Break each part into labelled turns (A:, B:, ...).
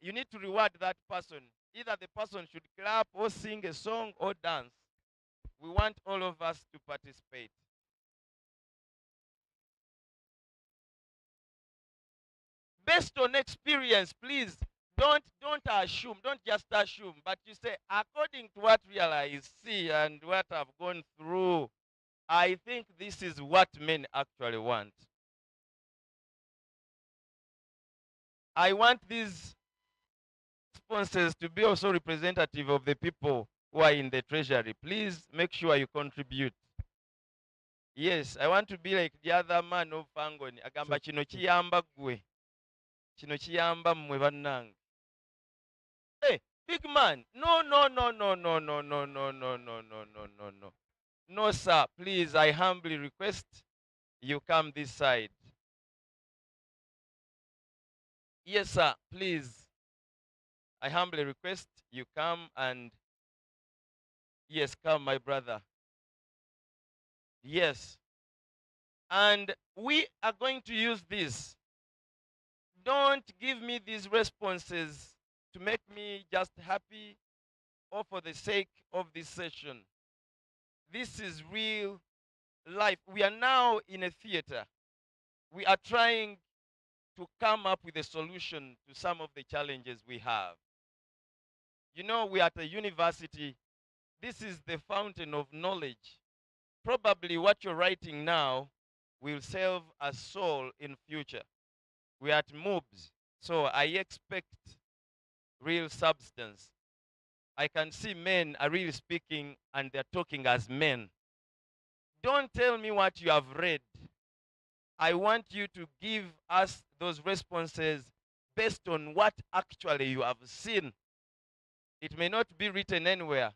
A: You need to reward that person. Either the person should clap or sing a song or dance. We want all of us to participate. Based on experience, please don't assume, don't just assume, but you say, according to what real I see and what I've gone through, I think this is what men actually want. I want these sponsors to be also representative of the people who are in the treasury. Please make sure you contribute. Yes, I want to be like the other man of Fangoni. Agamba kino kiyamba gwe. Kino kiyamba mmwe bannange. Hey, big man. No, no, no, no, no, no, no, no, no, no, no, no, no, no. No, sir. Please, I humbly request you come this side. Yes, sir. Please. I humbly request you come and yes, come, my brother. Yes. And we are going to use this. Don't give me these responses to make me just happy or for the sake of this session. This is real life. We are now in a theater. We are trying to come up with a solution to some of the challenges we have. You know, we are at a university. This is the fountain of knowledge. Probably what you're writing now will serve as soul in future. We are at MOOBs, so I expect real substance. I can see men are really speaking and they're talking as men. Don't tell me what you have read. I want you to give us those responses based on what actually you have seen. It may not be written anywhere.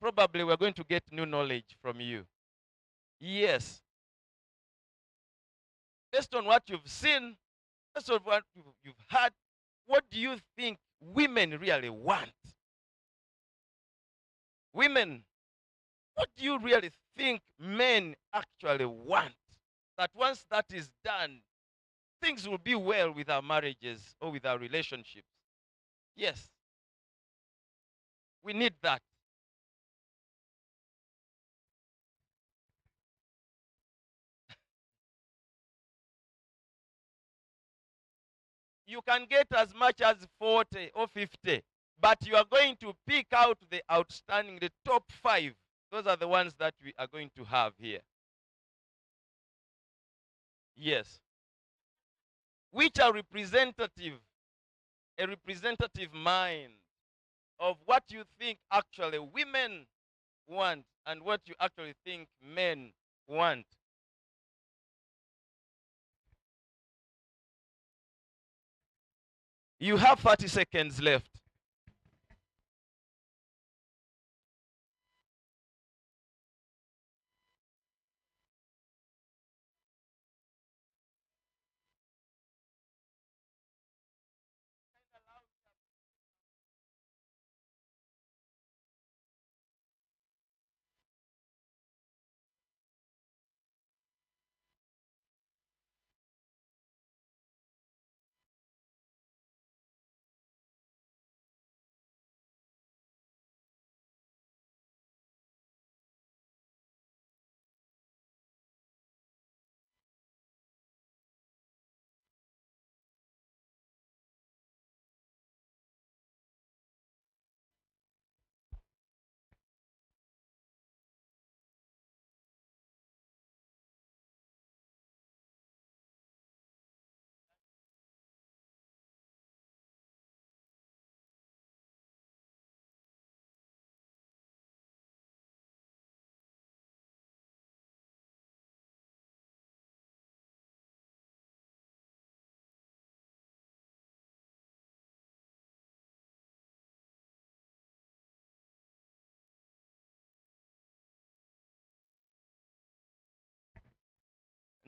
A: Probably we're going to get new knowledge from you. Yes. Based on what you've seen, based on what you've heard, what do you think women really want? Women, what do you really think men actually want? That once that is done, things will be well with our marriages or with our relationships. Yes. We need that. You can get as much as 40 or 50, but you are going to pick out the outstanding, the top 5. Those are the ones that we are going to have here. Yes. Which are representative, a representative mind of what you think actually women want and what you actually think men want. You have 30 seconds left.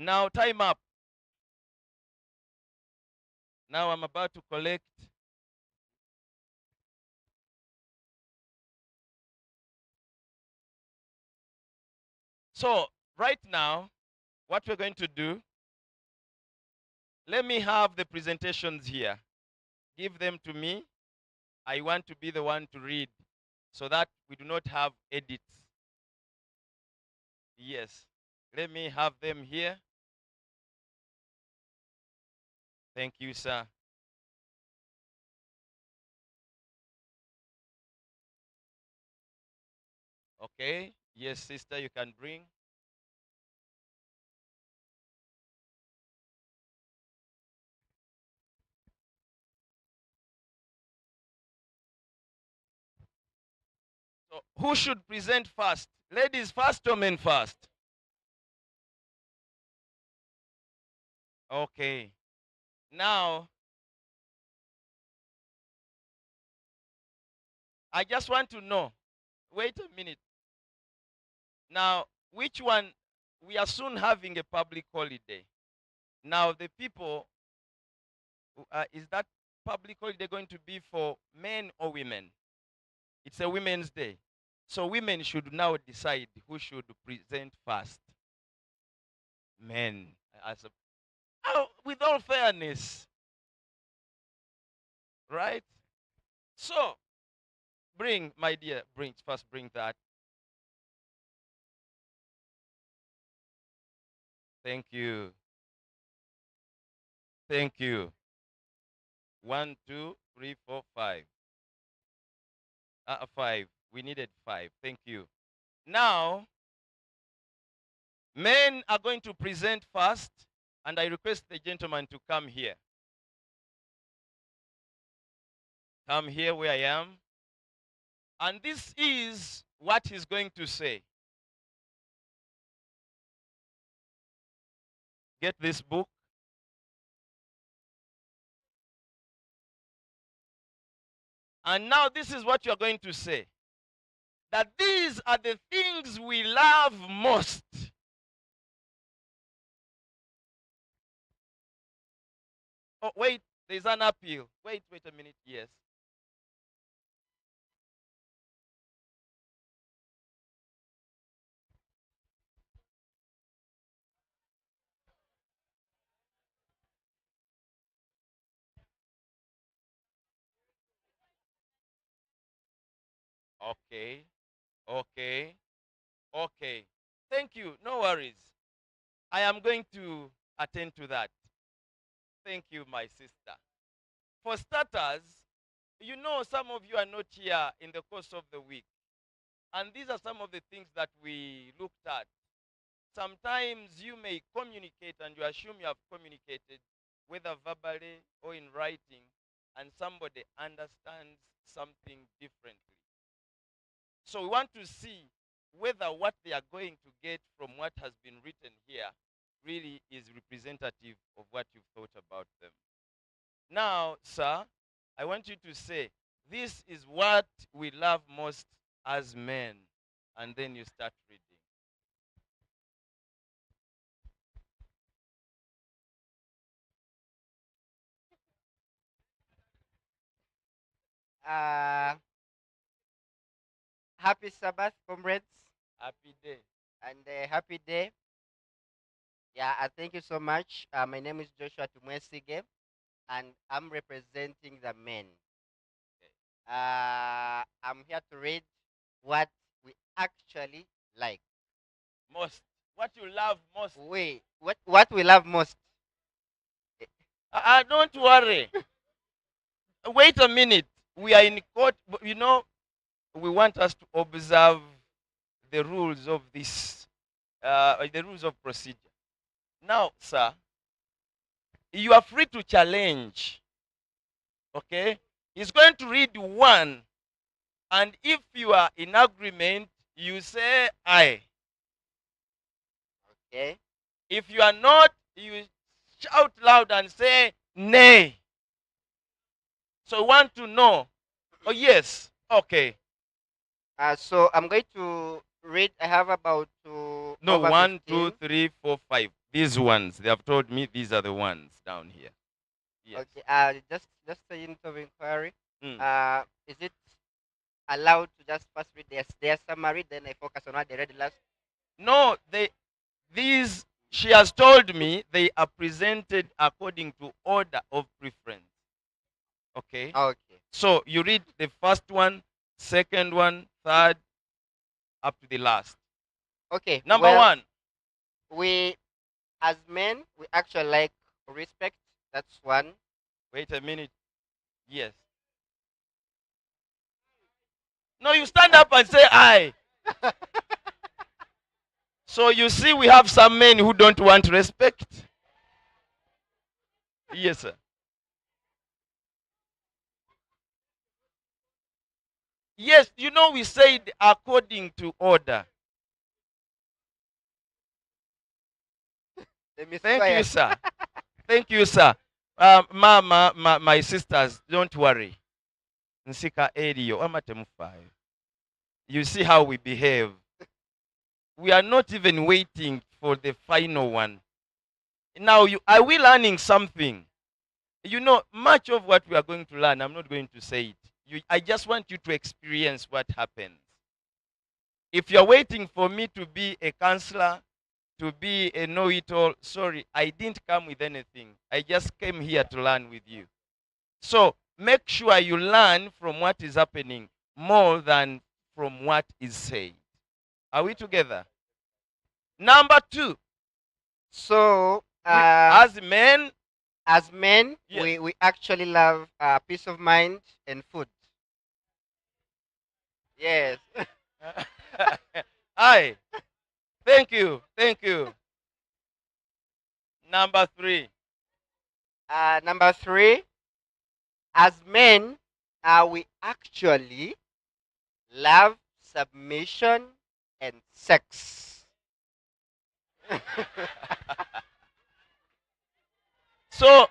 A: Now time up. Now I'm about to collect. So right now, what we're going to do, let me have the presentations here. give them to me. I want to be the one to read so that we do not have edits. Yes. Let me have them here. Thank you, sir. Okay. Yes, sister, you can bring. So who should present first? Ladies first or men first? Okay. Now, I just want to know. Wait a minute. Now, which one? We are soon having a public holiday. Now, the people, is that public holiday going to be for men or women? It's a Women's Day. So women should now decide who should present first. Men. As a, oh, with all fairness. Right? So, bring, my dear, bring that. Thank you. Thank you. 1, 2, 3, 4, 5. 5. We needed 5. Thank you. Now, men are going to present first, and I request the gentleman to come here. Come here where I am. And this is what he's going to say. Get this book. And now this is what you're going to say. That these are the things we love most. Oh, wait, there's an appeal. Wait a minute. Yes. Okay. Okay. Okay. Thank you. No worries. I am going to attend to that. Thank you, my sister. For starters, you know some of you are not here in the course of the week. And these are some of the things that we looked at. Sometimes you may communicate and you assume you have communicated, whether verbally or in writing, and somebody understands something differently. So we want to see whether what they are going to get from what has been written here really is representative of what you've thought about them. Now, sir, I want you to say, this is what we love most as men. And then you start reading.
B: Uh, Happy Sabbath, comrades,
A: Happy day.
B: and happy day. Yeah, thank you so much. My name is Joshua Tumwesige, and I'm representing the men. I'm here to read what we actually like.
A: Most. What you love most.
B: Wait, what we love most?
A: Don't worry. Wait a minute. We are in court. You know, we want us to observe the rules of this, the rules of procedure. Now, sir, you are free to challenge. Okay? He's going to read one. And if you are in agreement, you say aye.
B: Okay.
A: If you are not, you shout loud and say nay. So we want to know. Oh, yes. Okay.
B: So I'm going to read. I have about
A: No,
B: over
A: 1, 2,
B: 15.
A: 3, 4, 5. These ones. They have told me these are the ones down here. Yes.
B: Okay. Just a unit of inquiry.
A: Mm.
B: Is it allowed to just first read their summary, then I focus on what they read last?
A: No, these, she has told me they are presented according to order of preference. Okay?
B: Okay.
A: So you read the first one, second one, third, up to the last.
B: Okay.
A: Number
B: Well,
A: one.
B: we as men we actually like respect. That's one.
A: Wait a minute. Yes. No, you stand up and say I. So you see, we have some men who don't want respect. Yes, sir. Yes, you know, we said according to order.
B: Let me
A: Thank you,
B: swear.
A: sir. Thank you, sir. Mama, my sisters, don't worry. Nsika eriyo, amatemufayo. You see how we behave. We are not even waiting for the final one. Now, are we learning something? You know, much of what we are going to learn, I'm not going to say it. I just want you to experience what happens. If you're waiting for me to be a counselor, to be a know-it-all, sorry, I didn't come with anything. I just came here to learn with you. So make sure you learn from what is happening more than from what is said. Are we together? Number two,
B: So,
A: as men,
B: as men,
A: yes.
B: we actually love peace of mind and food. Yes.
A: Hi, thank you, thank you. Number three,
B: Number three, as men, we actually love submission and sex.
A: so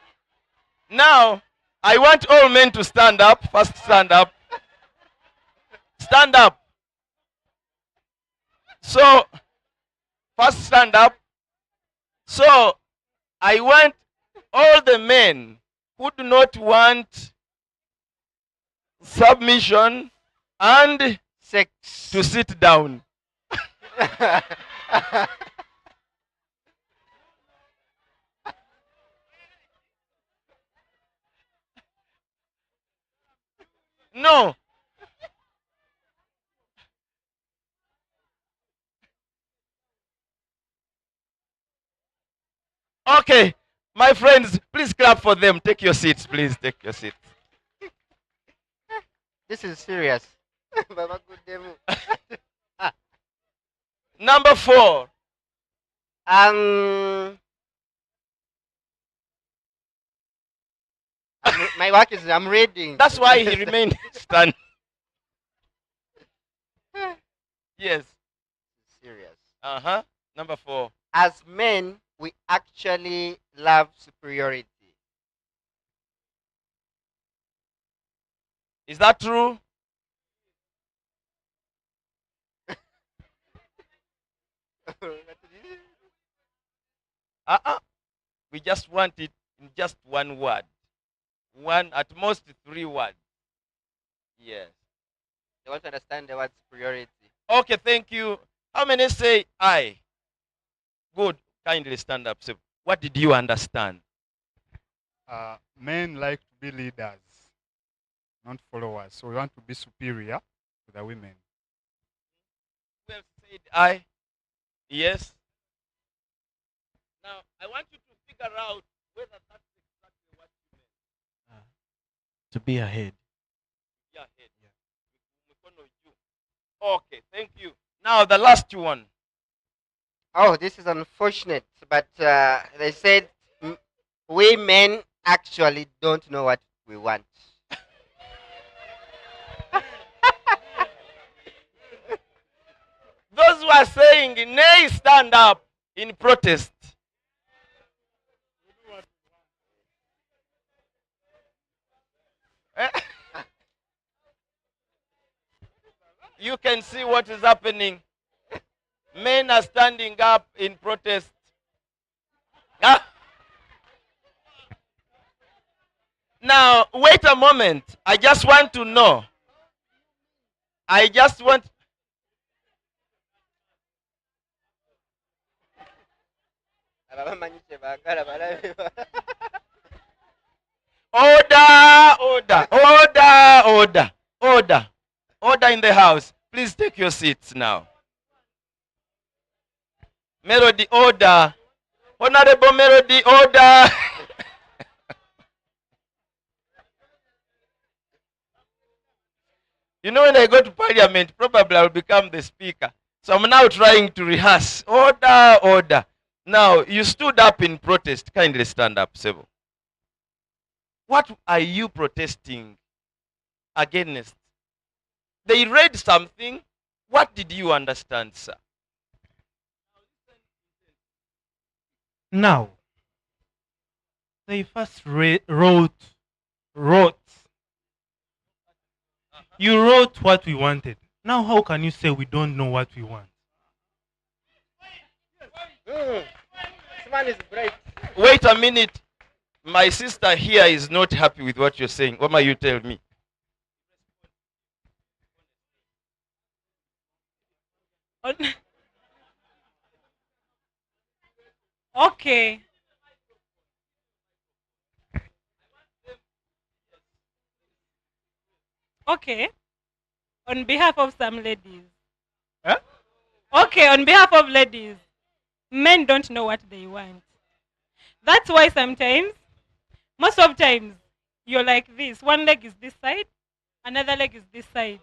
A: now I want all men to stand up. First, stand up. Stand up. So, first, stand up. So, I want all the men who do not want submission and
B: Sex.
A: to sit down. No. Okay. My friends, please clap for them. Take your seats, please. Take your seats.
B: This is serious. Baba good demo.
A: Number four.
B: Um, my work is I'm reading.
A: That's why he remained standing. Yes.
B: Serious.
A: Uh-huh. Number four.
B: As men, we actually love superiority.
A: Is that true? Uh-uh. We just want it in just one word. One, at most 3 words. Yes.
B: They want to understand the word superiority.
A: Okay, thank you. How many say I? Good. Kindly stand up. So, what did you understand?
C: Men like to be leaders, not followers. So we want to be superior to the women.
A: Who else said I? Yes. Now, I want you to figure out whether that's exactly what you meant.
D: To be ahead.
A: Yeah, head. Yeah. Okay, thank you. Now, the last one.
B: Oh, this is unfortunate, but they said we men actually don't know what we want.
A: Those who are saying nay, stand up in protest. Eh? You can see what is happening. Men are standing up in protest. Ah. Now, wait a moment. I just want to know. I just want. Order, order. Order, order, order, order, order in the house. Please take your seats now. Melody, order. Honorable Melody, order. You know, when I go to parliament, probably I'll become the speaker. So I'm now trying to rehearse. Order, order. Now, you stood up in protest. Kindly stand up, Sebo. What are you protesting against? They read something. What did you understand, sir?
E: Now, they first wrote. You wrote what we wanted. Now, how can you say we don't know what we want?
B: This man is bright.
A: Wait a minute. My sister here is not happy with what you're saying. What might you tell me?
F: Okay. Okay. On behalf of some ladies.
A: Huh?
F: Okay, on behalf of ladies. Men don't know what they want. That's why sometimes, most of times, you're like this. One leg is this side, another leg is this side.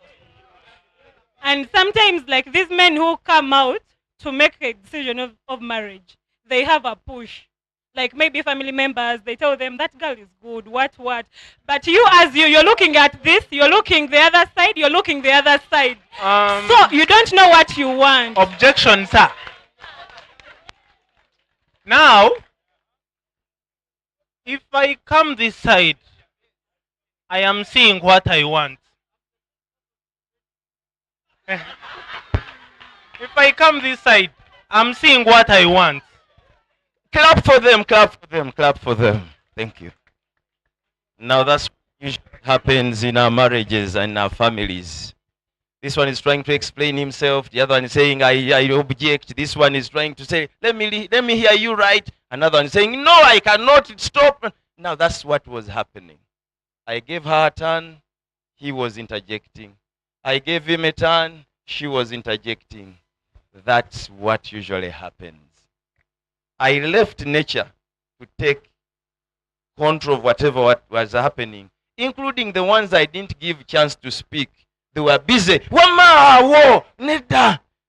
F: And sometimes, like these men who come out to make a decision of marriage, they have a push. Like maybe family members, they tell them that girl is good, what. But you as you're looking at this, you're looking the other side, you're looking the other side. So you don't know what you want.
E: Objection, sir. Now, if I come this side, I am seeing what I want. If I come this side, I'm seeing what I want.
A: Clap for them, clap for them, clap for them. Thank you. Now that's what usually happens in our marriages and our families. This one is trying to explain himself. The other one is saying, I object. This one is trying to say, let me hear you right. Another one is saying, no, I cannot stop. Now that's what was happening. I gave her a turn. He was interjecting. I gave him a turn. She was interjecting. That's what usually happens. I left nature to take control of whatever what was happening, including the ones I didn't give chance to speak. They were busy.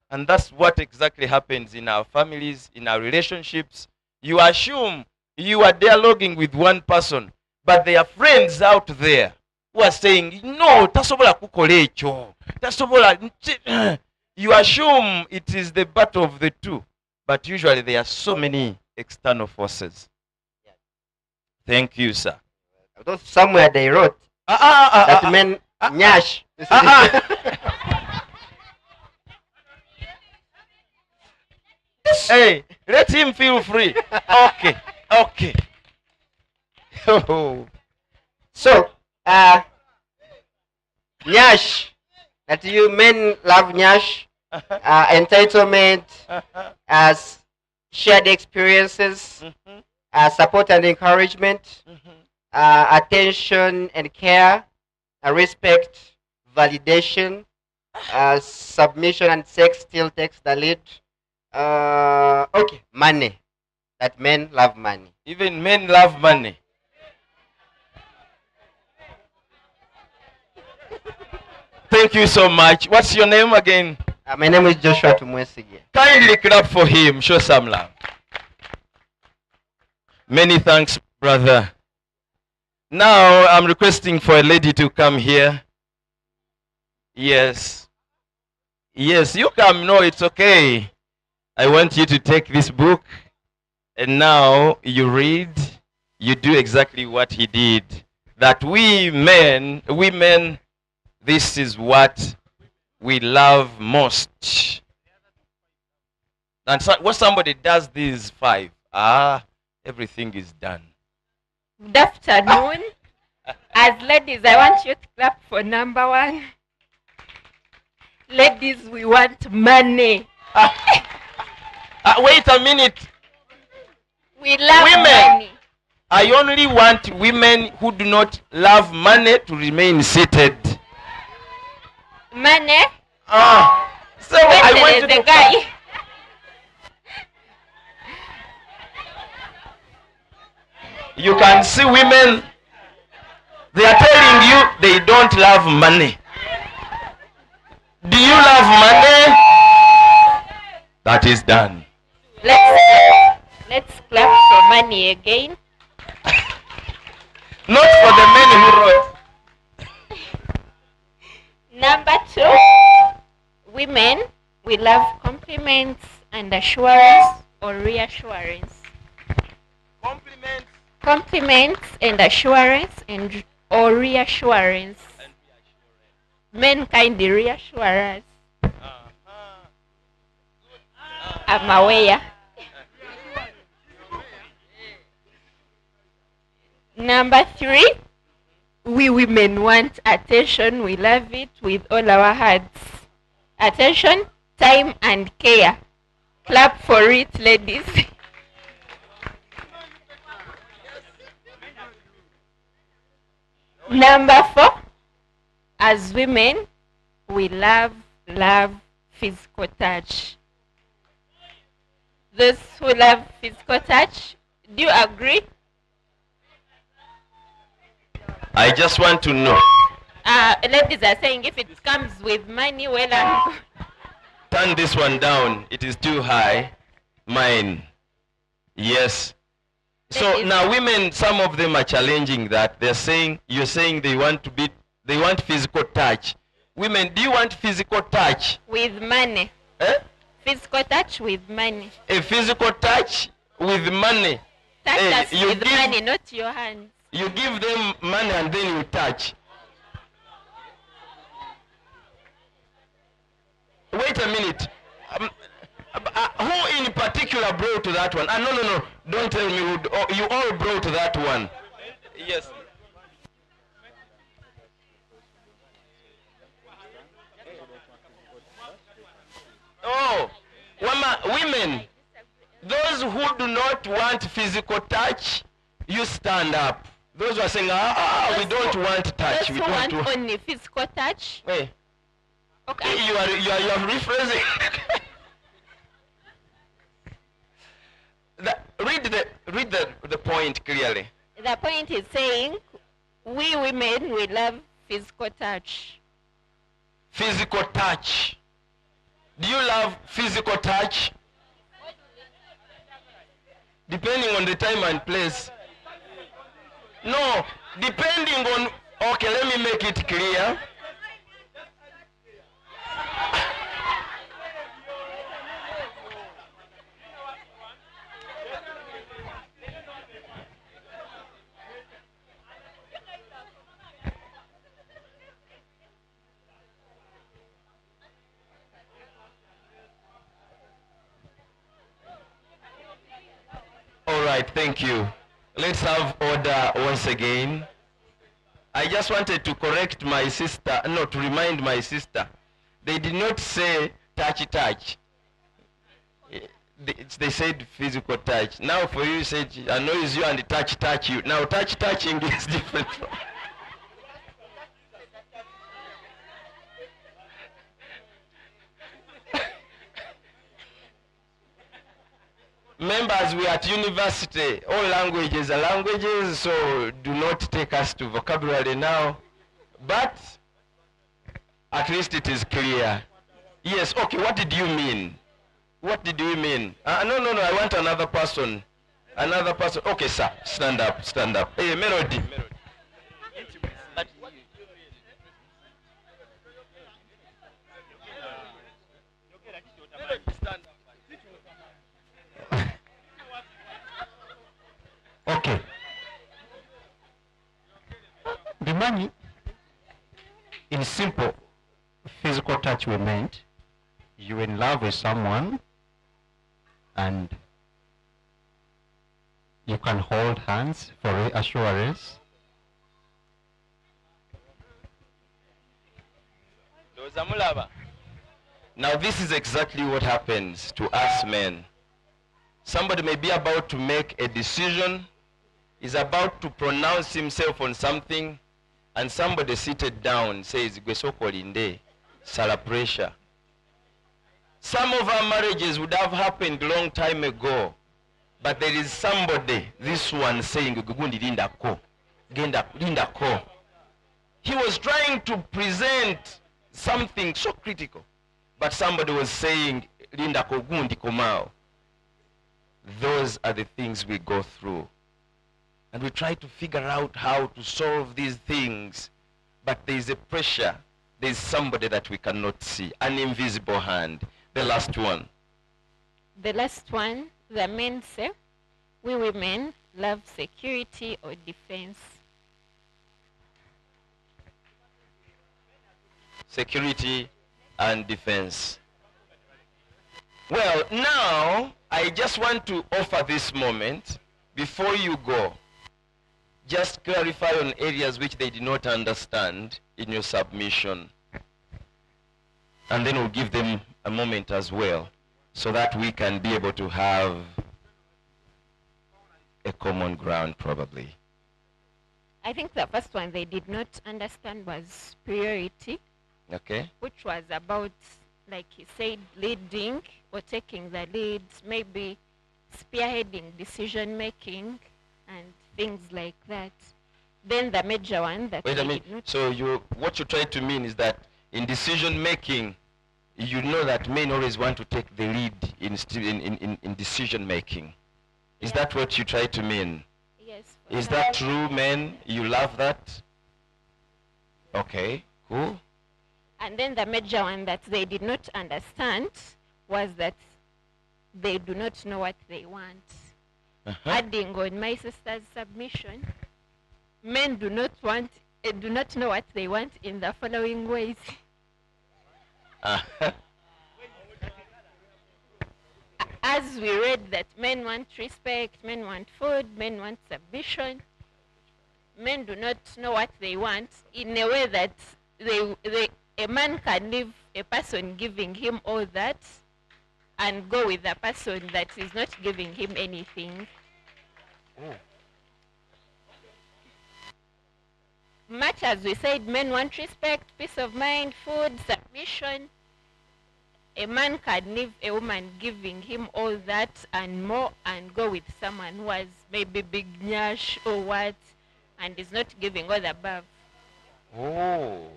A: And that's what exactly happens in our families, in our relationships. You assume you are dialoguing with one person, but there are friends out there who are saying, no, tasobola kukola ekyo. Tasobola. You assume it is the battle of the two, but usually there are so many external forces. Thank you, sir.
B: Although somewhere they wrote that men nyash.
A: Hey, let him feel free. Okay, okay. Oh.
B: So, nyash. That you men love nyash. Entitlement, as shared experiences, support and encouragement, attention and care, respect, validation, submission and sex still takes the lead. Okay, money. That men love money.
A: Even men love money. Thank you so much. What's your name again?
B: My name is Joshua Tumwesige.
A: Kindly clap for him. Show some love. Many thanks, brother. Now I'm requesting for a lady to come here. Yes. Yes, you come. No, it's okay. I want you to take this book. And now you read. You do exactly what he did. That we men, women, this is what we love most. And so, when somebody does these 5, everything is done.
G: Good afternoon. As ladies, I want you to clap for number 1. Ladies, we want money.
A: Wait a minute.
G: We love
A: Women.
G: money.
A: I only want women who do not love money to remain seated.
G: Money.
A: So I
G: Money
A: want
G: is
A: you
G: the
A: to
G: guy.
A: You can see women, they are telling you they don't love money. Do you love money? That is done.
G: Let's clap for money again.
A: Not for the men who wrote.
G: Number 2, women, we love compliments and assurance or reassurance. Compliments and assurance or reassurance. Men kind of reassure us. I'm aware. Number 3, we women want attention. We love it with all our hearts. Attention, time, and care. Clap for it, ladies. Number 4, as women, we love physical touch. Those who love physical touch, do you agree?
A: I just want to know.
G: Ladies are saying if it comes with money, well and good.
A: Turn this one down. It is too high. Mine. Yes. So now women, some of them are challenging that. They're saying, you're saying they want physical touch. Women, do you want physical touch?
G: With money.
A: Eh?
G: Physical touch with money.
A: A physical touch with money.
G: Touch
A: Hey,
G: us with money, not your hands.
A: You give them money and then you touch. Wait a minute. Who in particular brought to that one? No. Don't tell me who. You all brought to that one. Yes. Oh, women, those who do not want physical touch, you stand up. Those who are saying, we don't want touch.
G: Those
A: We
G: who
A: don't
G: want only physical touch.
A: Hey.
G: Okay.
A: You are rephrasing. Read the point clearly.
G: The point is saying, we women, we love physical touch.
A: Physical touch. Do you love physical touch? Depending on the time and place. No, depending on, okay, let me make it clear. All right, thank you. Let's have order once again. I just wanted to correct my sister, to remind my sister. They did not say touch. They said physical touch. Now for you, said annoys you and touch you. Now touching is different. Members, we are at university. All languages are languages, so do not take us to vocabulary now. But at least it is clear. Yes, okay, what did you mean? What did you mean? No, I want another person. Another person. Okay, sir, stand up. Hey, Melody.
H: Okay. The money, in simple physical touch, we meant you in love with someone and you can hold hands for reassurance.
A: Now this is exactly what happens to us men. Somebody may be about to make a decision is about to pronounce himself on something, and somebody seated down says, "Gwe sokolinde, sala pressure." Some of our marriages would have happened long time ago, but there is somebody, this one saying, "Gugundi linda ko, genda linda ko." He was trying to present something so critical, but somebody was saying, "Linda ko gundi komao." Those are the things we go through. And we try to figure out how to solve these things, but there is a pressure. There is somebody that we cannot see, an invisible hand. The last one.
G: The last one, the men say, we women love security or defense.
A: Security and defense. Well, now I just want to offer this moment before you go. Just clarify on areas which they did not understand in your submission. And then we'll give them a moment as well, so that we can be able to have a common ground probably.
G: I think the first one they did not understand was superiority,
A: Okay?
G: which was about, like he said, leading or taking the lead, maybe spearheading decision making and things like that. Then the major one that
A: Wait
G: they
A: a minute.
G: did not.
A: So what you try to mean is that in decision making, you know that men always want to take the lead in decision making. Is
G: Yeah.
A: that what you try to mean?
G: Yes.
A: Is that true, men? You love that? Okay, cool.
G: And then the major one that they did not understand was that they do not know what they want.
A: Uh-huh.
G: Adding on my sister's submission, men do not know what they want in the following ways.
A: Uh-huh.
G: As we read that men want respect, men want food, men want submission, men do not know what they want in a way that a man can leave a person giving him all that and go with a person that is not giving him anything. Much as we said men want respect, peace of mind, food, submission, a man can leave a woman giving him all that and more and go with someone who has maybe big nyash or what and is not giving all the above.
A: Oh.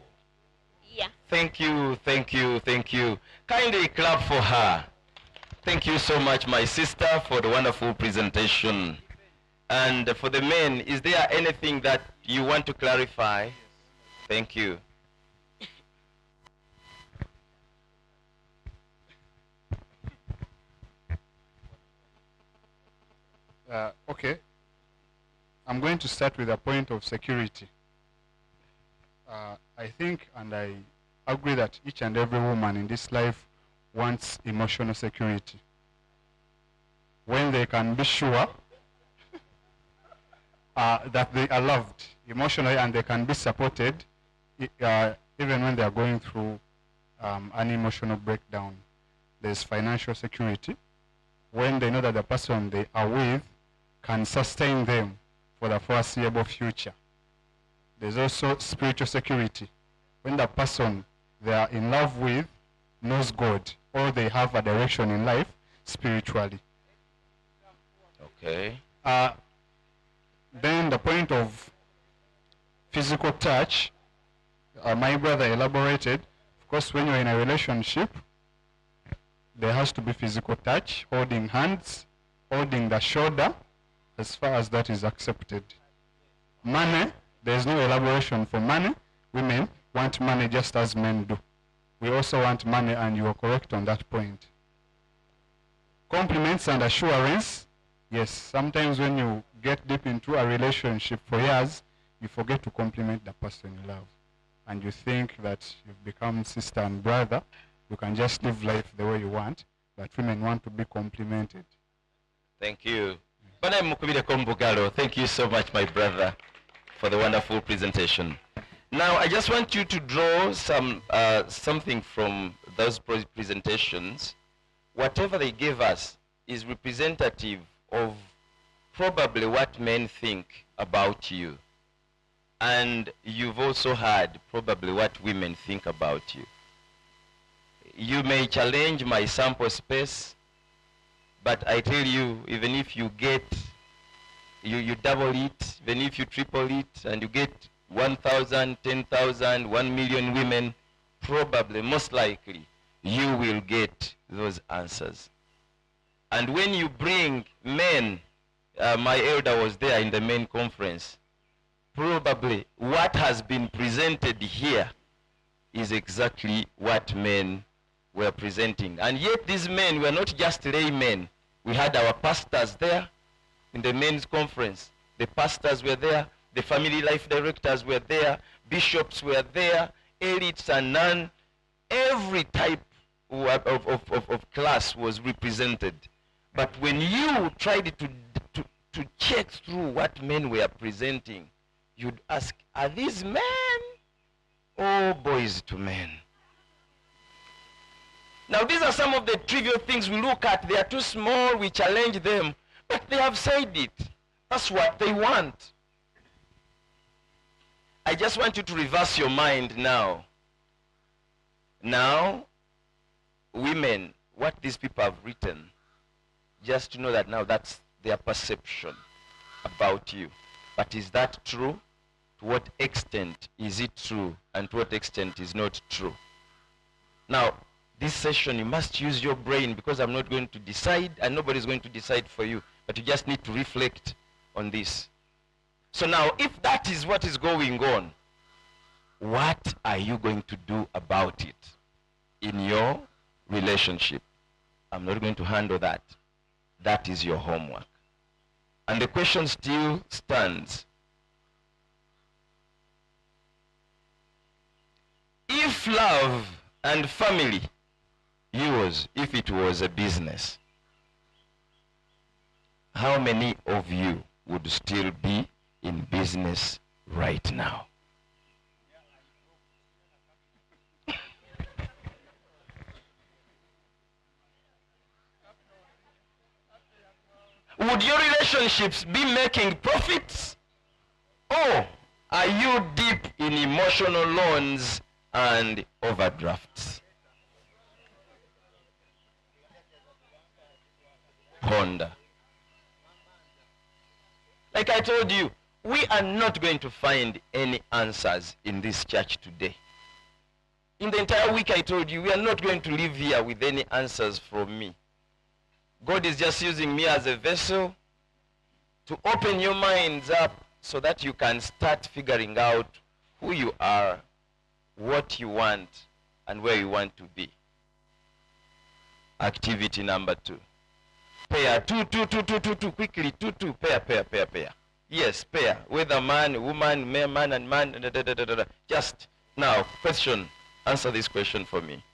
G: Yeah.
A: Thank you, thank you, thank you. Kindly clap for her. Thank you so much, my sister, for the wonderful presentation. And for the men, is there anything that you want to clarify? Thank you.
C: Okay. I'm going to start with a point of security. I think and I agree that each and every woman in this life wants emotional security. When they can be sure that they are loved emotionally and they can be supported even when they are going through an emotional breakdown. There's financial security. When they know that the person they are with can sustain them for the foreseeable future. There's also spiritual security. When the person they are in love with knows God or they have a direction in life spiritually.
A: Okay.
C: Then the point of physical touch, my brother elaborated. Of course, when you're in a relationship, there has to be physical touch, holding hands, holding the shoulder, as far as that is accepted. Money, there is no elaboration for money. Women want money just as men do. We also want money, and you are correct on that point. Compliments and assurance, yes, sometimes when you get deep into a relationship for years, you forget to compliment the person you love. And you think that you've become sister and brother, you can just live life the way you want, but women want to be complimented.
A: Thank you. Thank you so much, my brother, for the wonderful presentation. Now, I just want you to draw something from those presentations. Whatever they gave us is representative of probably what men think about you. And you've also heard probably what women think about you. You may challenge my sample space, but I tell you, even if you get, you double it, even if you triple it, and you get 1,000, 10,000, 1 million women, probably, most likely, you will get those answers. And when you bring men, my elder was there in the main conference, probably what has been presented here is exactly what men were presenting. And yet these men were not just laymen. We had our pastors there in the men's conference. The pastors were there, the family life directors were there, bishops were there, elites and none. Every type of class was represented. But when you tried to check through what men were presenting, you'd ask, are these men or boys to men? Now these are some of the trivial things we look at. They are too small, we challenge them, but they have said it. That's what they want. I just want you to reverse your mind now. Now, women, what these people have written, just to know that now that's their perception about you. But is that true? To what extent is it true, and to what extent is not true? Now, this session you must use your brain, because I'm not going to decide and nobody's going to decide for you, but you just need to reflect on this. So now, if that is what is going on, what are you going to do about it in your relationship? I'm not going to handle that. That is your homework. And the question still stands. If love and family, yours, if it was a business, how many of you would still be in business right now? Would your relationships be making profits? Or are you deep in emotional loans and overdrafts? Ponder. Like I told you, we are not going to find any answers in this church today. In the entire week I told you, we are not going to leave here with any answers from me. God is just using me as a vessel to open your minds up so that you can start figuring out who you are, what you want, and where you want to be. Activity number 2. Pair. Two, quickly. Two. Pair. Yes, pair. Whether man, woman, man and man. Just now, question. Answer this question for me.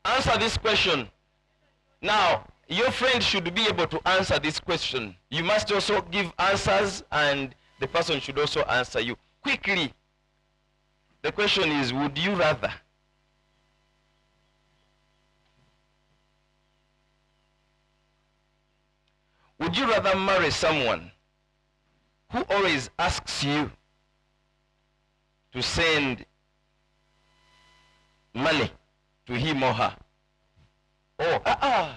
A: Answer this question. Now, your friend should be able to answer this question. You must also give answers, and the person should also answer you. Quickly. The question is, would you rather? Would you rather marry someone who always asks you to send money to him or her? Oh,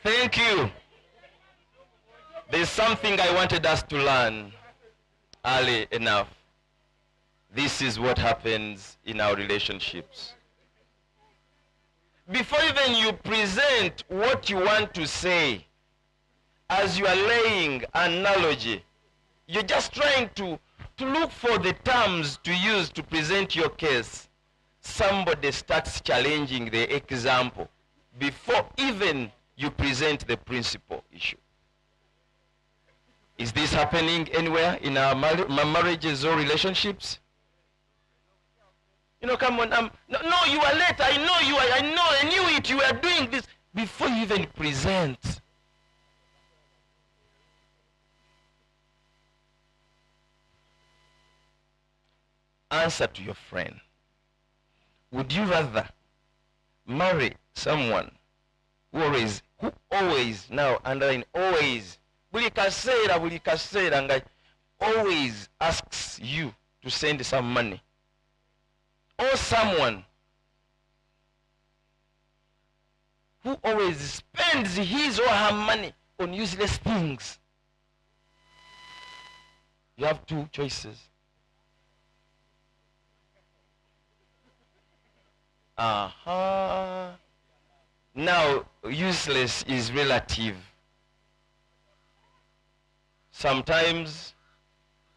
A: Thank you. There's something I wanted us to learn early enough. This is what happens in our relationships. Before even you present what you want to say, as you are laying analogy, you're just trying to look for the terms to use to present your case. Somebody starts challenging the example before even you present the principal issue. Is this happening anywhere in our marriages or relationships? You know, come on. No, no, you are late. I know you are. I knew it. You were doing this before you even present. Answer to your friend. Would you rather marry someone who always, now underline always, buli kaseera nga always asks you to send some money, or someone who always spends his or her money on useless things? You have two choices. Now, useless is relative. Sometimes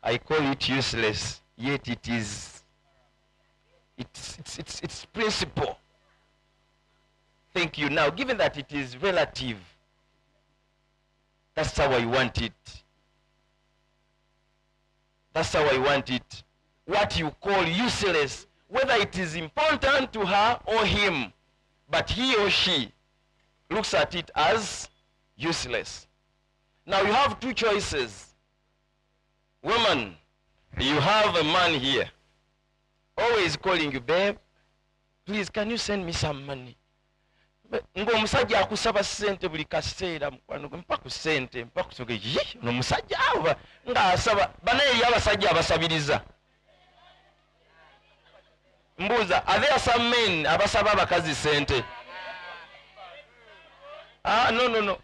A: I call it useless, yet it is it's principle. Thank you. Now, given that it is relative, that's how I want it. That's how I want it. What you call useless, whether it is important to her or him, but he or she looks at it as useless. Now you have two choices. Woman, you have a man here, always calling you, babe, please can you send me some money? Ng'omusajja akusaba ssente buli kaseera mukwano gwe, mpa ku ssente, mpa ku soge, ono musajja aba ng'asaba banaye abasajja abasabiriza. Mbuuza, are there some men abasaba abakazi ssente? No.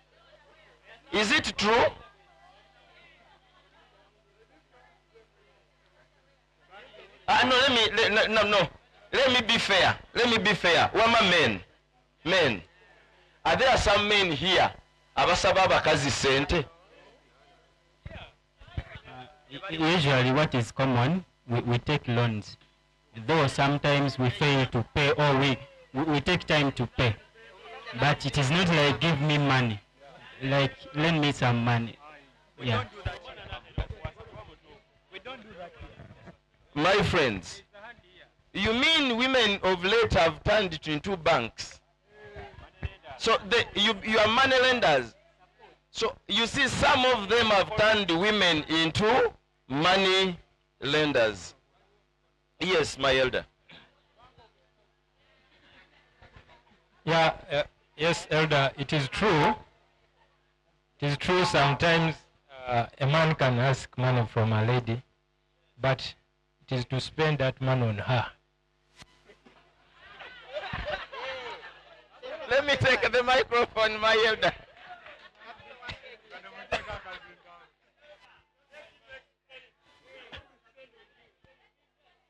A: Is it true? No. Let me be fair. Woman, men. Are there some men here abasaba abakazi ssente?
I: Usually what is common, we take loans. Though sometimes we fail to pay, or we take time to pay. But it is not like give me money, like lend me some money. Yeah.
A: My friends, you mean women of late have turned into banks? So you are money lenders. So you see, some of them have turned women into money lenders. Yes, my elder.
J: Yeah, yes, elder, it is true. It is true sometimes a man can ask money from a lady, but it is to spend that money on her.
A: Let me take the microphone, my elder.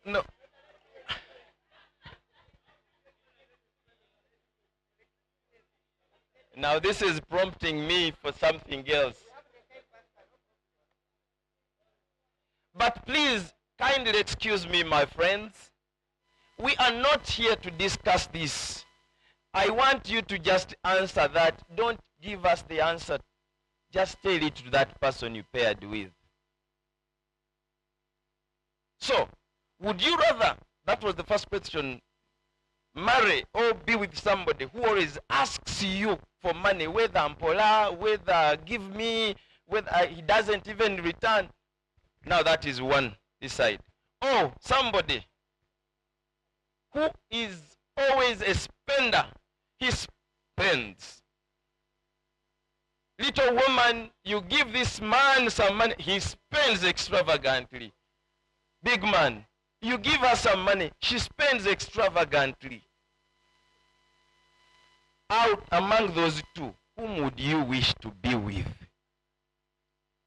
A: No. Now this is prompting me for something else. But please, kindly excuse me, my friends. We are not here to discuss this. I want you to just answer that. Don't give us the answer. Just tell it to that person you paired with. So, would you rather, that was the first question, marry or be with somebody who always asks you for money, whether ampola, whether give me, whether he doesn't even return? Now that is one side. Or somebody who is always a spender. He spends. Little woman, you give this man some money, he spends extravagantly. Big man, you give her some money, she spends extravagantly. Out among those two, whom would you wish to be with?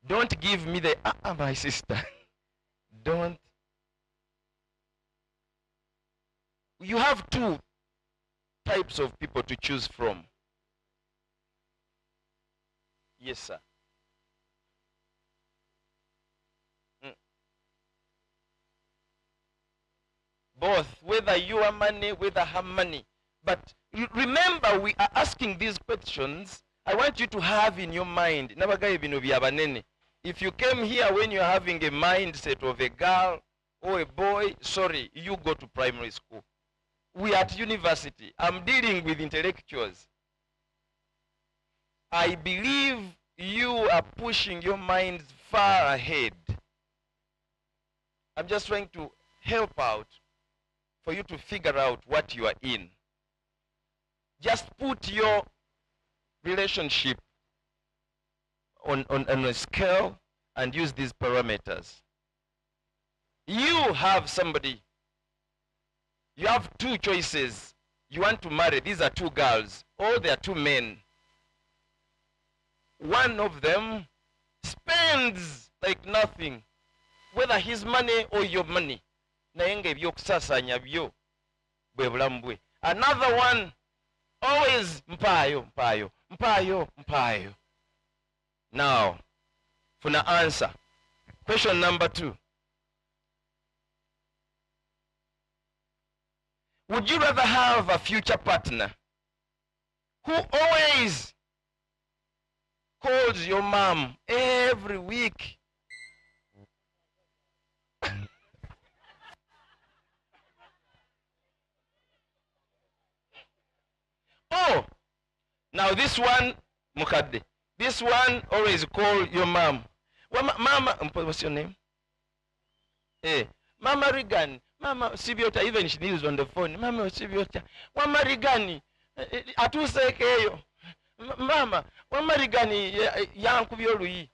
A: Don't give me the, my sister. Don't. You have two types of people to choose from. Yes, sir. Both, whether you are money, whether her money. But remember, we are asking these questions. I want you to have in your mind, if you came here when you're having a mindset of a girl or a boy, sorry, you go to primary school. We are at university. I'm dealing with intellectuals. I believe you are pushing your minds far ahead. I'm just trying to help out for you to figure out what you are in. Just put your relationship on a scale and use these parameters. You have somebody. You have two choices. You want to marry. These are two girls, or they are two men. One of them spends like nothing, whether his money or your money. Another one, always mpayo, mpayo, mpayo, mpayo. Now, for the answer, question number 2. Would you rather have a future partner who always calls your mom every week? Oh, now this one, Mukadde. This one always call your mom. Well, Mama, what's your name? Mama Regan. Mama Sibiota, even she lives on the phone. Mama Sibiota. Mama Regani. Atusekeyo. Mama, Mama Regani yankubyoluyi.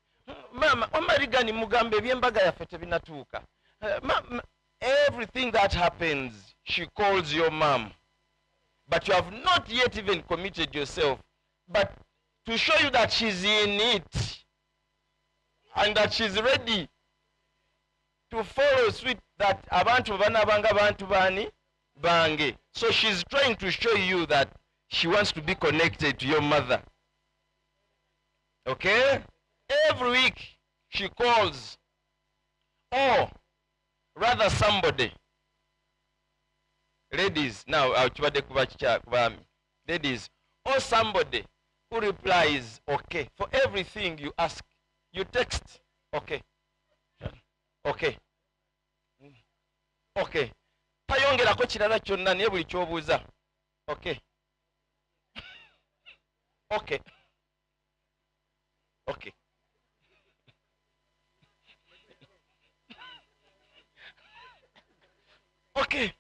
A: Mama, Mama Regani mugambe byembaga yafete binatuka. Everything that happens, she calls your mom. But you have not yet even committed yourself. But to show you that she's in it and that she's ready to follow suit, that abantu bana banga abantu bani bange. So she's trying to show you that she wants to be connected to your mother. Okay? Every week she calls. Or rather somebody. Ladies, now ladies, or somebody who replies okay for everything you ask. You text okay. Okay. Okay. Tayongerako kirala kyonna naye buli kyobuuza. Okay. Okay. Okay. Okay.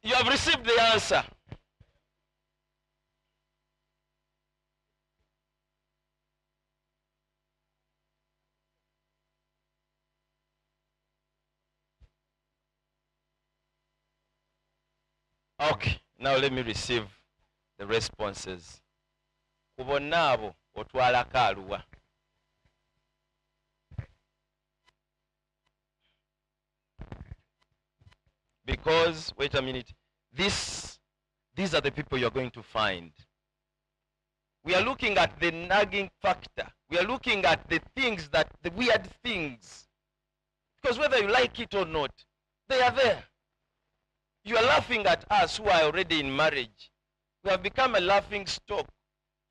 A: You have received the answer. Okay, now let me receive the responses. Kubonabo otwala kaluwa. Because, wait a minute, these are the people you're going to find. We are looking at the nagging factor. We are looking at the things the weird things. Because whether you like it or not, they are there. You are laughing at us who are already in marriage. We have become a laughing stock.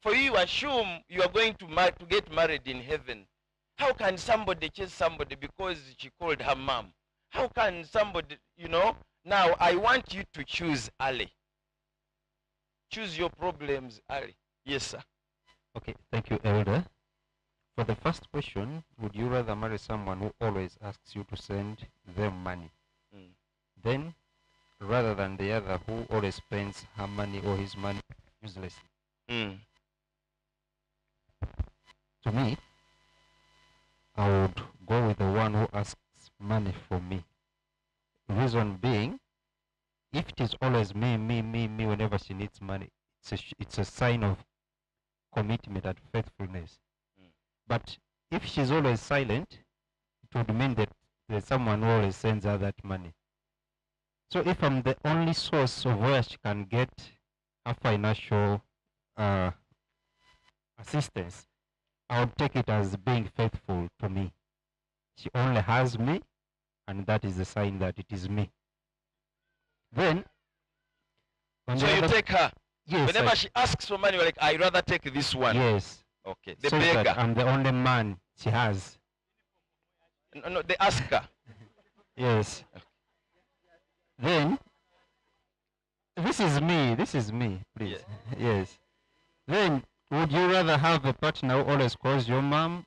A: For you assume you are going to get married in heaven. How can somebody chase somebody because she called her mom? How can somebody, Now I want you to choose early. Choose your problems early. Yes, sir.
H: Okay, thank you, Elder. For the first question, would you rather marry someone who always asks you to send them money? Then, rather than the other who always spends her money or his money uselessly? To me, I would go with the one who asks money from me. Reason being, if it is always me whenever she needs money, it's a sign of commitment and faithfulness. But if she's always silent, it would mean that there's someone who always sends her that money. So if I'm the only source of where she can get her financial assistance, I would take it as being faithful to me. She only has me, and that is a sign that it is me. Then,
A: so you take her?
H: Yes.
A: Whenever she asks for money, you're like, I'd rather take this one.
H: Yes.
A: Okay. The
H: so
A: beggar.
H: that I'm the only man she has.
A: No, the asker.
H: Yes. Then, this is me, please. Yes. Then, would you rather have a partner who always calls your mom?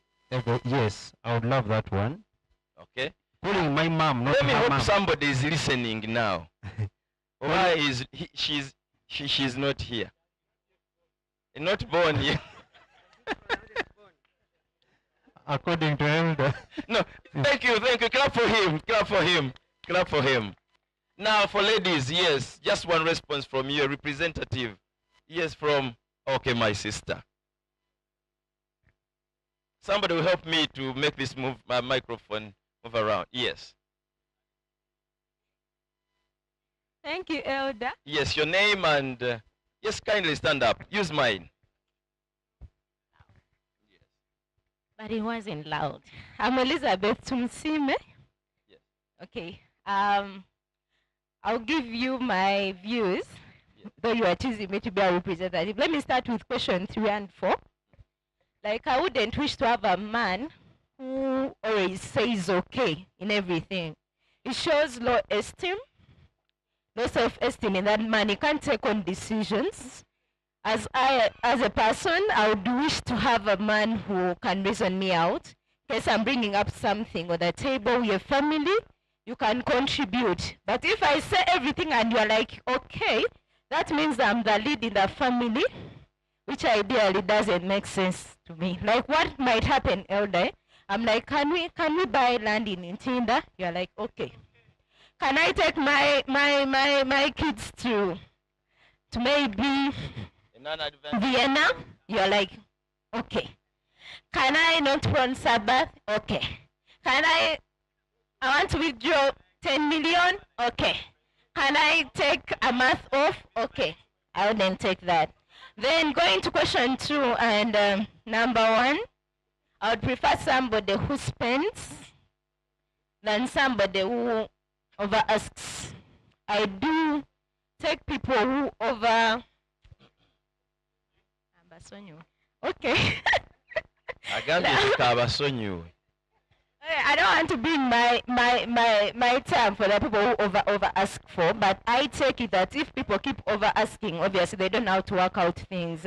H: Yes, I would love that one.
A: Okay.
H: Calling my mom, not
A: Let me
H: her
A: hope
H: mom.
A: somebody is listening now. Why is she's not here? Not born here.
H: According to Elder.
A: No, thank you. Clap for him. Clap for him. Clap for him. Now for ladies, yes, just one response from you, a representative. Yes, from, okay, my sister. Somebody will help me to make this move, my microphone move around. Yes.
K: Thank you, Elder.
A: Yes, your name and, yes, kindly stand up. Use mine.
K: But it wasn't loud. I'm Elizabeth Tumsime.
A: Yes.
K: Okay. I'll give you my views, though you are choosing me to be a representative. Let me start with question 3 and 4. Like, I wouldn't wish to have a man who always says okay in everything. It shows low esteem, low self-esteem in that man. He can't take on decisions. As a person, I would wish to have a man who can reason me out. In case I'm bringing up something on the table, we're family, you can contribute. But if I say everything and you're like, okay, that means I'm the lead in the family, which ideally doesn't make sense to me. Like, what might happen, Elder? I'm like, can we buy land in Ntinda? You're like, okay. Can I take my kids to maybe Vienna? You're like, okay. Can I not run Sabbath? Okay. Can I want to withdraw 10 million? Okay. Can I take a month off? Okay. I wouldn't take that. Then going to question 2 and number 1, I would prefer somebody who spends than somebody who over asks. I do take people who over. Okay. I don't want to bring my term for the people who over ask for, but I take it that if people keep over asking, obviously they don't know how to work out things.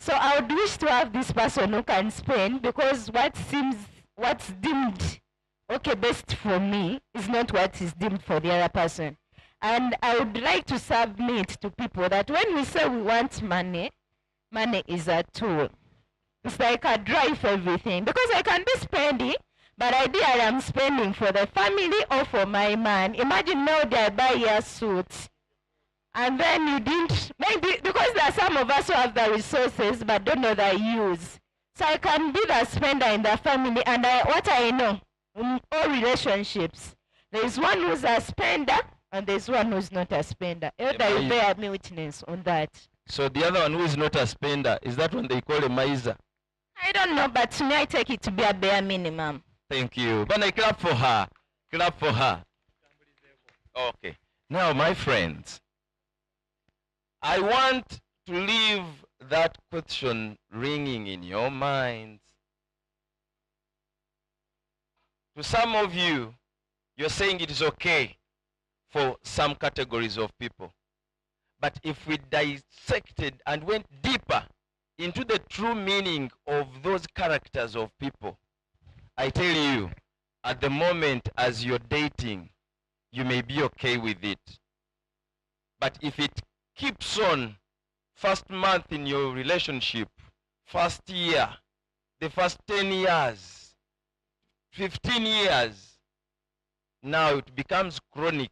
K: So I would wish to have this person who can spend, because what's deemed okay best for me is not what is deemed for the other person. And I would like to submit to people that when we say we want money, money is a tool. It's like a drive for everything. Because I can be spending, but ideally I'm spending for the family or for my man. Imagine now I buy your suit. And then you didn't, maybe, because there are some of us who have the resources but don't know the use. So I can be the spender in the family, and what I know, in all relationships, there is one who's a spender, and there's one who's not a spender. Elder, you bear me witness on that.
A: So the other one who is not a spender, is that one they call a miser?
K: I don't know, but to me I take it to be a bare minimum.
A: Thank you. But I clap for her. Clap for her. Okay. Now, my friends, I want to leave that question ringing in your minds. To some of you, you're saying it is okay for some categories of people. But if we dissected and went deeper into the true meaning of those characters of people, I tell you, at the moment as you're dating, you may be okay with it. But if it keeps on, first month in your relationship, first year, the first 10 years, 15 years, now it becomes chronic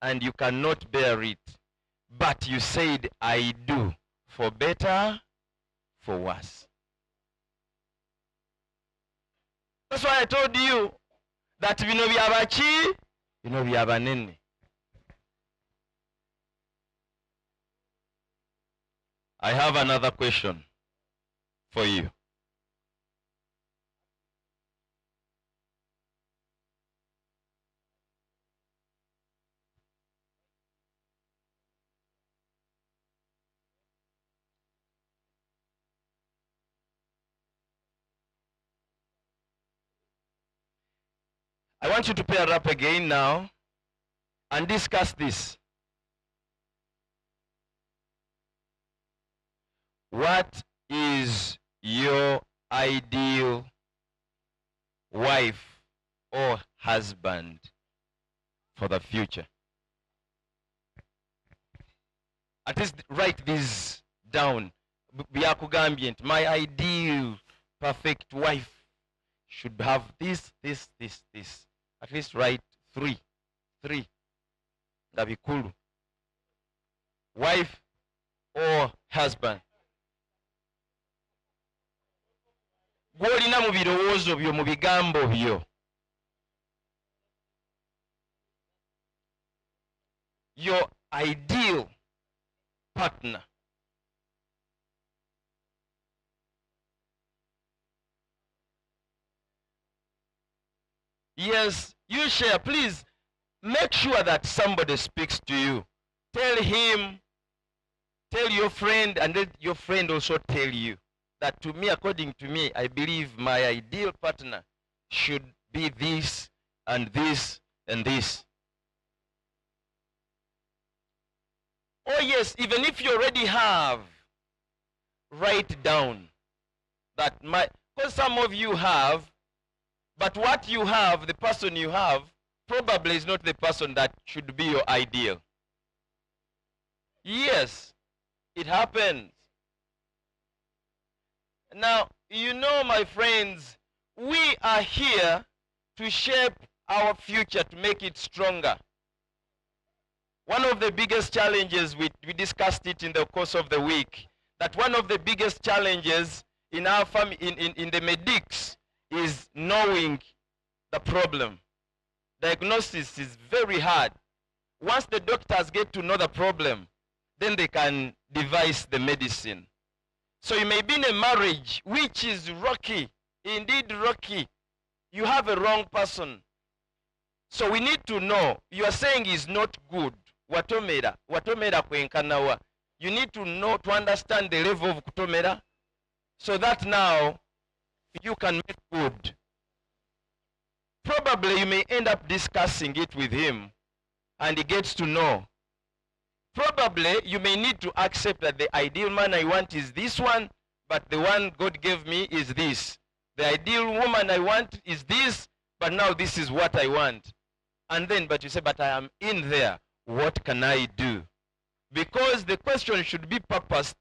A: and you cannot bear it. But you said, I do, for better, for worse. That's why I told you that bino byabachi, bino byabanene. I have another question for you. I want you to pair up again now and discuss this. What is your ideal wife or husband for the future? At least write this down. Byakugambye nti my ideal perfect wife should have this. At least write three. Nga bikulu. Wife or husband. Gwolina mu birowoozo byo, mu bigambo byo. Your ideal partner. Yes, you share. Please make sure that somebody speaks to you. Tell him, tell your friend, and let your friend also tell you that to me, according to me, I believe my ideal partner should be this and this and this. Oh yes, even if you already have, write down that because some of you have, but what you have, the person you have, probably is not the person that should be your ideal. Yes, it happens. Now, you know, my friends, we are here to shape our future, to make it stronger. One of the biggest challenges, we discussed it in the course of the week, that one of the biggest challenges in our family, in the medics, is knowing the problem. Diagnosis is very hard. Once the doctors get to know the problem, then they can devise the medicine. So you may be in a marriage which is rocky, indeed rocky. You have a wrong person. So we need to know, you are saying is not good. Watomera kwenkanawa. You need to know, to understand the level of kutomera, so that now you can make good. Probably you may end up discussing it with him and he gets to know. Probably you may need to accept that the ideal man I want is this one, but the one God gave me is this. The ideal woman I want is this, but now this is what I want. And then, but you say, but I am in there. What can I do? Because the question should be purposed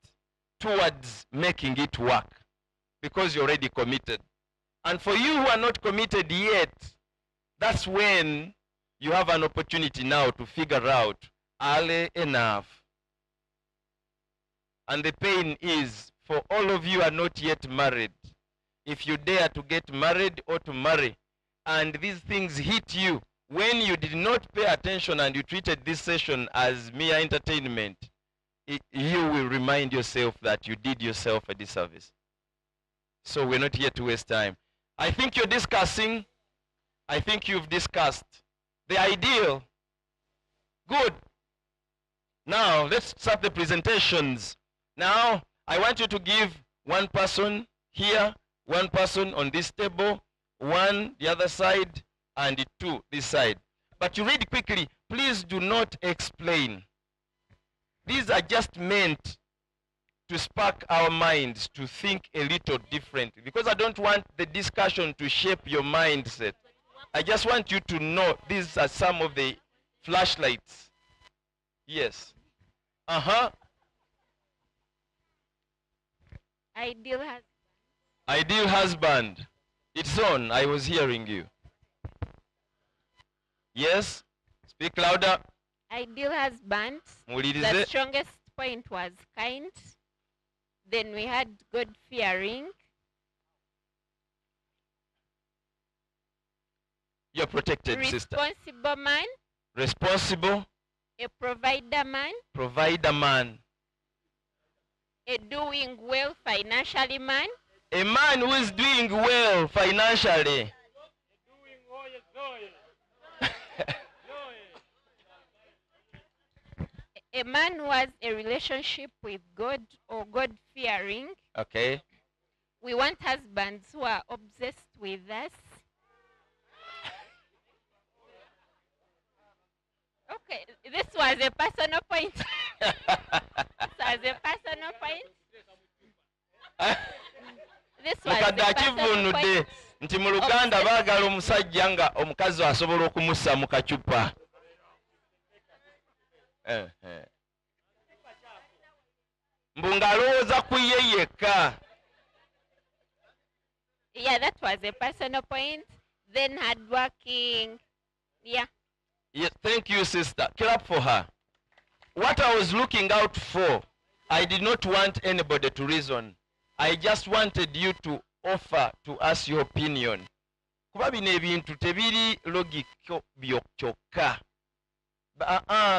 A: towards making it work, because you're already committed. And for you who are not committed yet, that's when you have an opportunity now to figure out early enough. And the pain is, for all of you who are not yet married, if you dare to get married or to marry, and these things hit you when you did not pay attention and you treated this session as mere entertainment, you will remind yourself that you did yourself a disservice. So we're not here to waste time. I think you're discussing, I think you've discussed the ideal. Good. Now, let's start the presentations. Now, I want you to give one person here, one person on this table, one the other side, and two this side. But you read quickly. Please do not explain. These are just meant to spark our minds to think a little differently, because I don't want the discussion to shape your mindset. I just want you to know these are some of the flashlights. Yes.
G: Ideal husband.
A: Ideal husband. It's on. I was hearing you. Yes. Speak louder.
G: Ideal husband. The strongest point was kind. Then we had God-fearing.
A: You're protected, sister.
G: Responsible man.
A: Responsible.
G: A provider man.
A: Provider man.
G: A doing well financially man.
A: A man who is doing well financially.
G: A man who has a relationship with God or God-fearing.
A: Okay.
G: We want husbands who are obsessed with us. Okay, this was a personal point. This was a personal point. This was
A: mukadde
G: a personal
A: akivvuunudde
G: point.
A: nti mu luganda baagala omusajja nga omukazi asobola okumussa mu kacupa. Mbu ng'alowooza ku ye yekka.
G: Yeah, that was a personal point. Then hardworking. Yeah.
A: Yes, thank you, sister. Clap for her. What I was looking out for, I did not want anybody to reason. I just wanted you to offer to us your opinion. Kuba bino ebintu tebiri logiko byokka.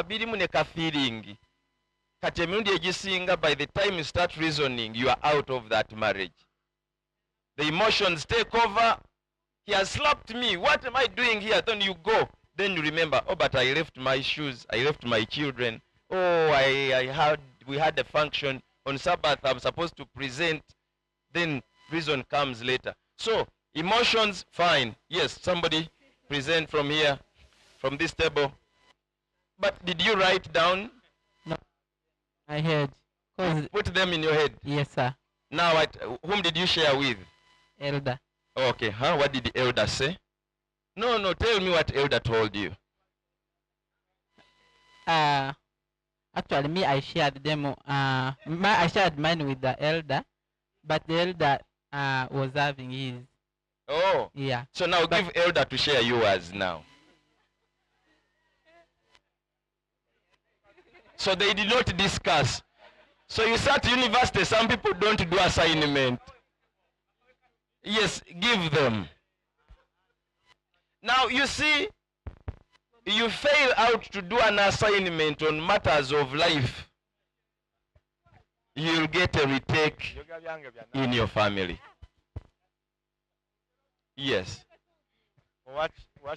A: Birimu ne ka feeling. Kati emirundi egisinga, by the time you start reasoning, you are out of that marriage. The emotions take over. He has slapped me. What am I doing here? Then you go. Then you remember, oh, but I left my shoes. I left my children. Oh, we had a function on Sabbath. I'm supposed to present. Then reason comes later. So emotions, fine. Yes, somebody present from here, from this table. But did you write down?
L: No, I heard.
A: Put them in your head.
L: Yes, sir.
A: Now, whom did you share with?
L: Elder.
A: Okay, what did the elder say? No, tell me what elder told you.
L: Actually, me, I shared them. I shared mine with the elder, but the elder was having his.
A: Oh.
L: Yeah.
A: So now give elder to share yours now. So they did not discuss. So you start university, some people don't do assignment. Yes, give them. Now you see, you fail out to do an assignment on matters of life, you'll get a retake in your family. Yes.
M: What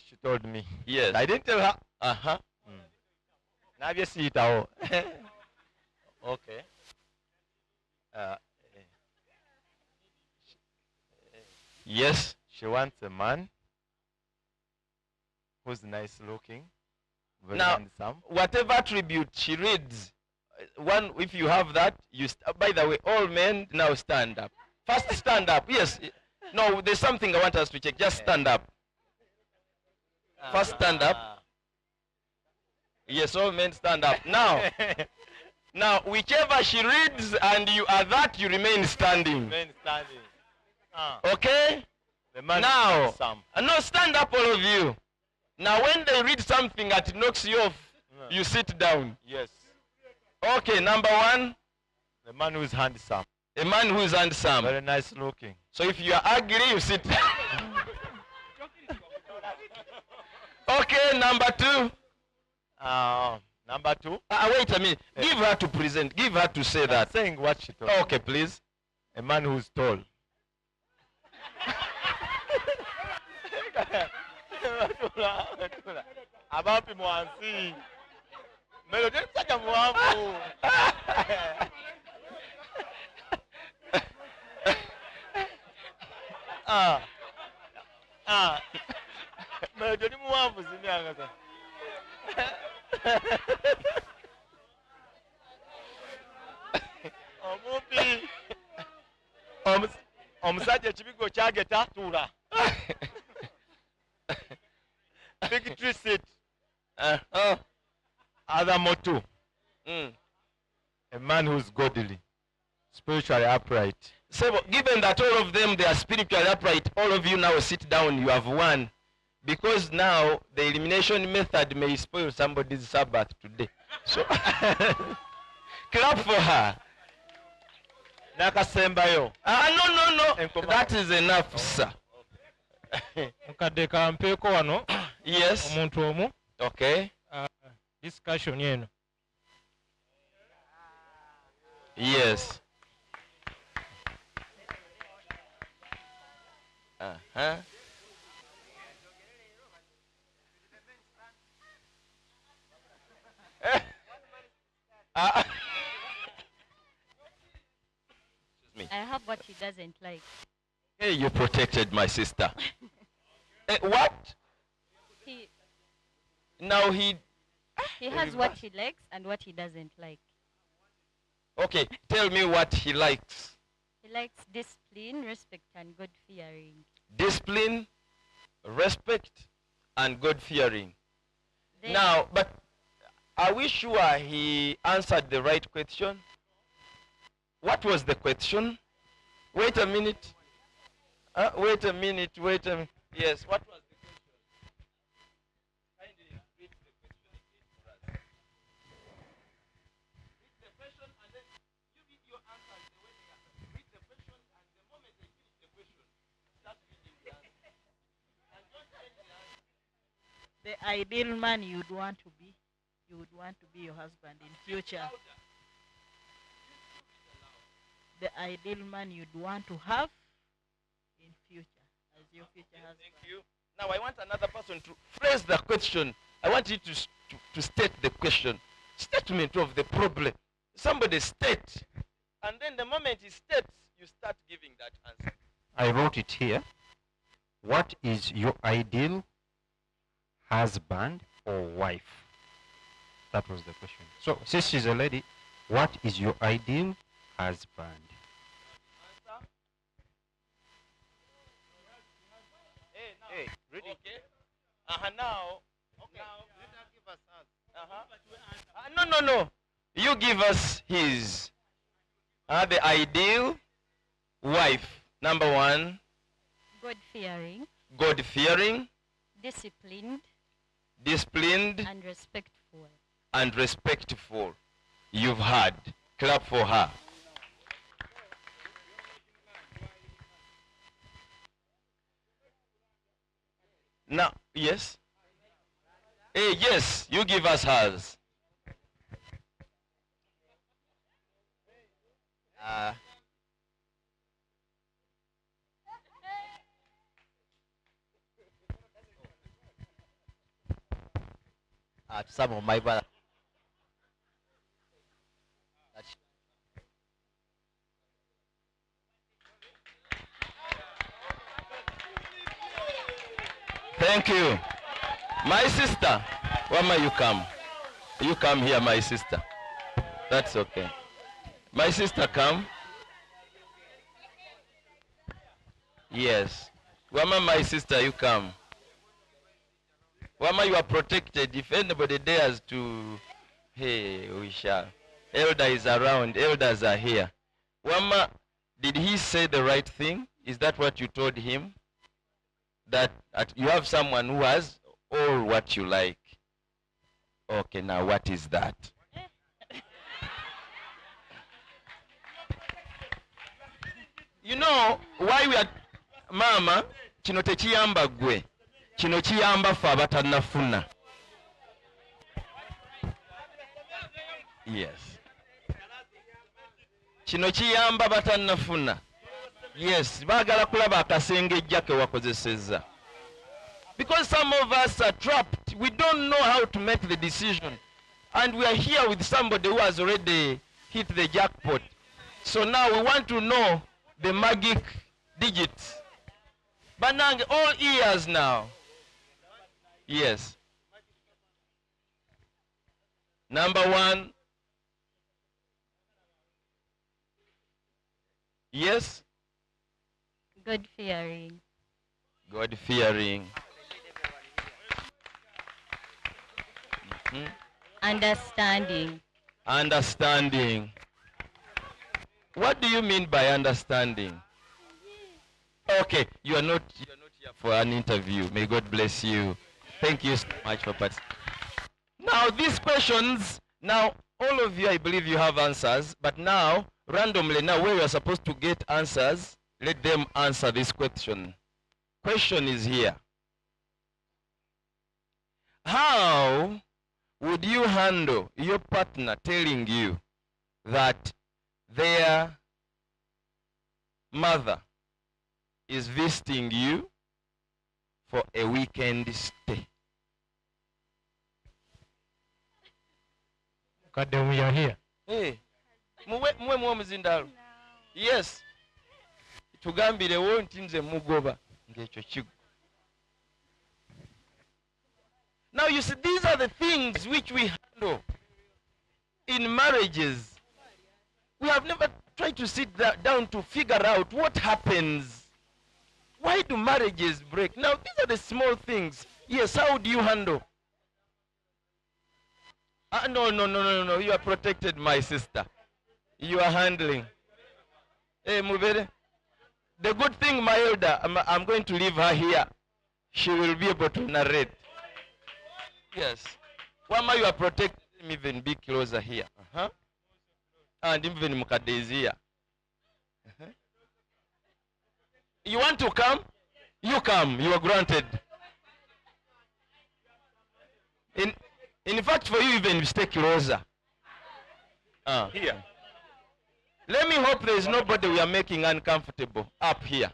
M: she told me.
A: Yes.
M: I didn't tell her.
A: Uh-huh.
M: Now you see it all. Okay.
A: Yes.
M: She wants a man who's nice looking, very
A: Now,
M: handsome.
A: whatever attribute she reads, one, if you have that, by the way, all men now stand up. First stand up. Yes. No, there's something I want us to check. Just stand up. First stand up. Yes, all men stand up. Now, whichever she reads and you are that, you remain standing.
M: Men standing.
A: Okay?
M: The man
A: Now,
M: some.
A: no, stand up, all of you. Now, when they read something that knocks you off, you sit down.
M: Yes.
A: Okay, number one.
M: The man who is handsome.
A: A man who is handsome.
M: Very nice looking.
A: So if you are ugly, you sit down. Okay, number two.
M: Number two.
A: Wait a minute. Give her to present. Give her to say that.
M: Saying what she told.
A: Okay, please.
M: A man who's tall. Abampi mwansi. Melody msaka muambu. Melody ni muambu zimyanga ta. Omupi. Omusajja ekibigo kyageta tuula. Big tree seat. Other motto. A man who's godly, spiritually upright.
A: So, given that all of them, they are spiritually upright, all of you now sit down, you have won. Because now, the elimination method may spoil somebody's Sabbath today. So, clap for her.
M: Nakasembayo.
A: No. That is enough, sir.
J: Mukadde kampeeko wano.
A: Yes.
J: Omuntu omu.
A: Okay.
J: Discussion eno.
A: Yes. Uh-huh.
N: I have what he doesn't like.
A: Hey, you protected my sister. What?
N: He
A: Now he
N: He has what he likes and what he doesn't like.
A: Okay, tell me what he likes.
N: He likes discipline, respect, and God fearing.
A: Discipline, respect, and God fearing.
N: Then
A: Now, but are we sure he answered the right question? What was the question? Wait a minute. Wait a minute. Yes, what was the question? Kindly read the question again for us. Read the question and then you read your answers the way they are. Read the question and the moment they finish the question, start reading the answer. And don't tell the answer.
O: The ideal man you'd want to be, you would want to be your husband in future. The ideal man you'd want to have in future as your future husband.
A: Thank you. Now I want another person to phrase the question. I want you to state the question. Statement of the problem. Somebody state. And then the moment he states, you start giving that answer.
H: I wrote it here. What is your ideal husband or wife? That was the question. So, since she's a lady, what is your ideal husband?
A: Hey, ready? Okay. Now. Okay. Give us No. You give us his. The ideal wife. Number one.
N: God fearing.
A: God fearing.
N: Disciplined.
A: Disciplined.
N: And respectful.
A: And respectful. You've heard. Clap for her. Now, yes? Hey, yes, you give us hers.
P: Some of my brother.
A: Thank you. My sister, Wama, you come. You come here, my sister. That's okay. My sister, come. Yes. Wama, my sister, you come. Wama, you are protected. If anybody dares to, hey, we shall. Elder is around. Elders are here. Wama, did he say the right thing? Is that what you told him? That you have someone who has all what you like. Okay, now what is that? You know why we are mama kino tekiyamba gwe kino kiyamba fe abatanafuna. Yes, kino kiyamba batanafuna. Yes, bagala kulaba akasengejja ke wakozeseza. Because some of us are trapped. We don't know how to make the decision. And we are here with somebody who has already hit the jackpot. So now we want to know the magic digits. Banang, all ears now. Yes. Number one. Yes.
N: God fearing.
A: God fearing.
N: Understanding.
A: Understanding. What do you mean by understanding? Okay, you are not here for an interview. May God bless you. Thank you so much for participating. Now these questions, now all of you, I believe you have answers, but now randomly, now where you are supposed to get answers, let them answer this question. Question is here. How would you handle your partner telling you that their mother is visiting you for a weekend stay?
J: Kademu, you're here.
A: Hey, muwe omuzindalo. Yes. Tugambirewo nti nze mugoba ng'ekyo kiggwa. Now you see, these are the things which we handle in marriages. We have never tried to sit down to figure out what happens. Why do marriages break? Now these are the small things. Yes, how do you handle? No. You are protected, my sister. You are handling. Hey, Mubere. The good thing, my elder, I'm going to leave her here. She will be able to narrate. Yes. Wama, you are protected. Even be closer here. And even Mukade is here. You want to come? You come. You are granted. In fact, for you, even stay closer. Here. Let me hope there is nobody we are making uncomfortable up here.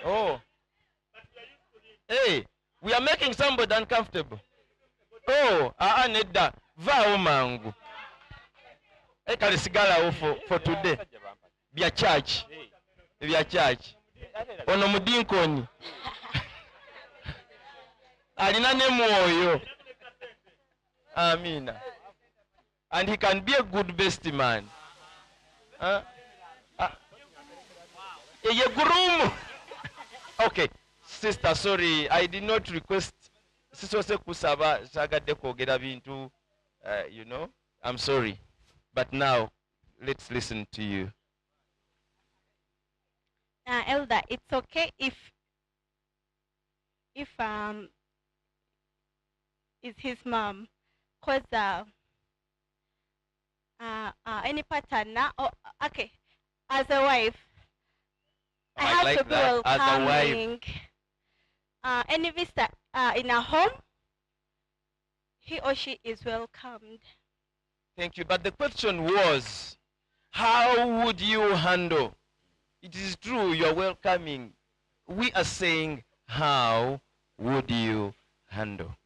A: Oh. Hey, we are making somebody uncomfortable. Oh, Nedda. Va mangu. Ekale sigala for today. Bia church. Bia church. Ono mudinkoni. Alina ne mwoyo. Amina. And he can be a good best man. Okay, sister, sorry, I did not request. Sisose kusaba sagade kogera bintu, you know. I'm sorry, but now let's listen to you.
P: Elder, it's okay if is his mom, cause any partner or okay, as a wife, I have
A: like
P: to be
A: that, as a wife.
P: welcoming. Any visitor in a home, he or she is welcomed.
A: Thank you. But the question was, how would you handle? It is true, you are welcoming. We are saying, how would you handle?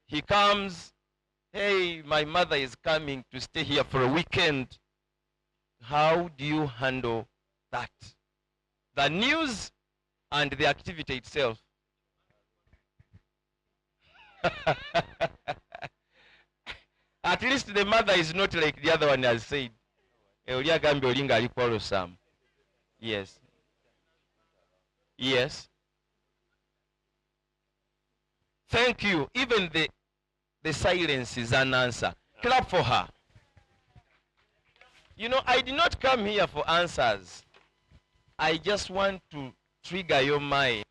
A: He comes, hey, my mother is coming to stay here for a weekend. How do you handle that? The news and the activity itself. At least the mother is not like the other one has said. Yes. Yes. Thank you. Even the silence is an answer. Clap for her. You know, I did not come here for answers. I just want to trigger your mind.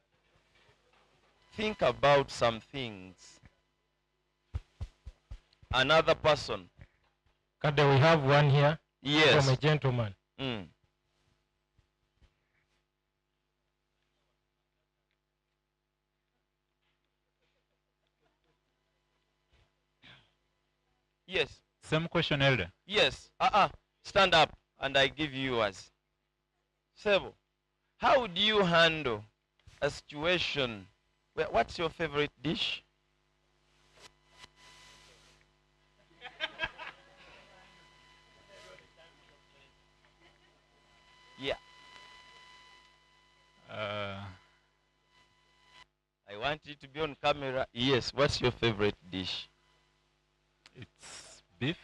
A: Think about some things. Another person.
J: Kade, we have one here.
A: Yes.
J: From a gentleman.
A: Yes.
Q: Same question, Elder.
A: Yes. Stand up and I give you yours. Sebo, how do you handle a situation where, what's your favorite dish? Yeah. I want you to be on camera. Yes. What's your favorite dish?
Q: It's beef.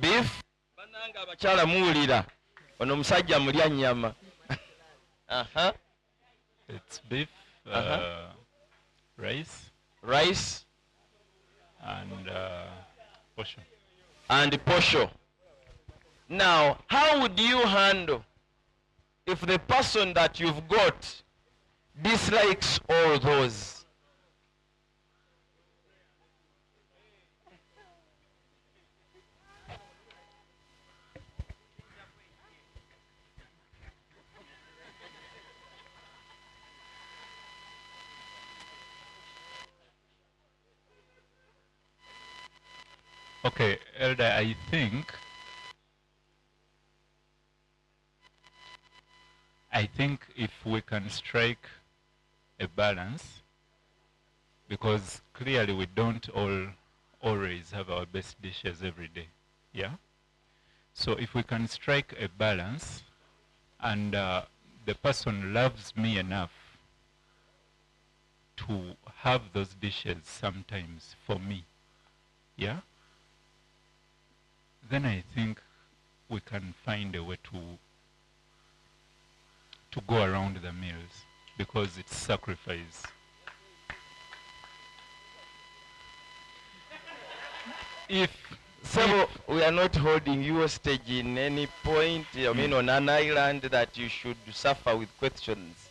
A: Beef? Bananga abachala muwulira. Ono musajja mulya nnyama.
Q: It's beef, rice.
A: Rice.
Q: And posho.
A: And posho. Now, how would you handle if the person that you've got dislikes all those?
Q: Okay, Elder, I think if we can strike a balance, because clearly we don't always have our best dishes every day, yeah? So if we can strike a balance and the person loves me enough to have those dishes sometimes for me, yeah, then I think we can find a way to go around the meals, because it's sacrifice.
A: If so, we are not holding you hostage in any point, I mean, on an island that you should suffer with questions.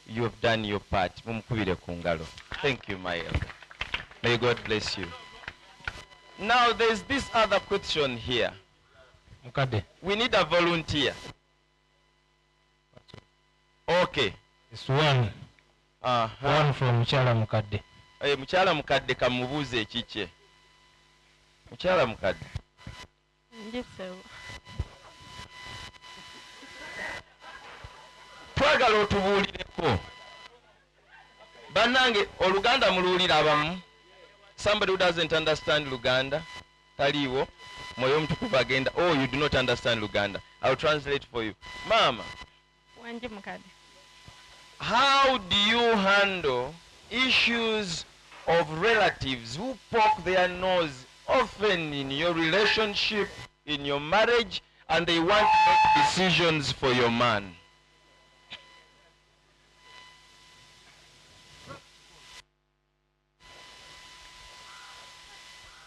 A: You have done your part. Mumukubire ku ngalo. Thank you, my elder. May God bless you. Now, there's this other question here.
J: Mukade.
A: We need a volunteer. Okay.
J: It's one. One from Muchala Mukade.
A: Muchala Mukade kamubuze ekiche. Muchala Mukade.
P: Yes, sir.
A: Twagala otubuulireko. Bannange Oluganda muluwulira abamu. Somebody who doesn't understand Luganda, taliwo, moyo mutukuvu agenda, oh, you do not understand Luganda. I'll translate for you. Mama,
P: Wanje Mukade.
A: How do you handle issues of relatives who poke their nose often in your relationship, in your marriage, and they want to make decisions for your man?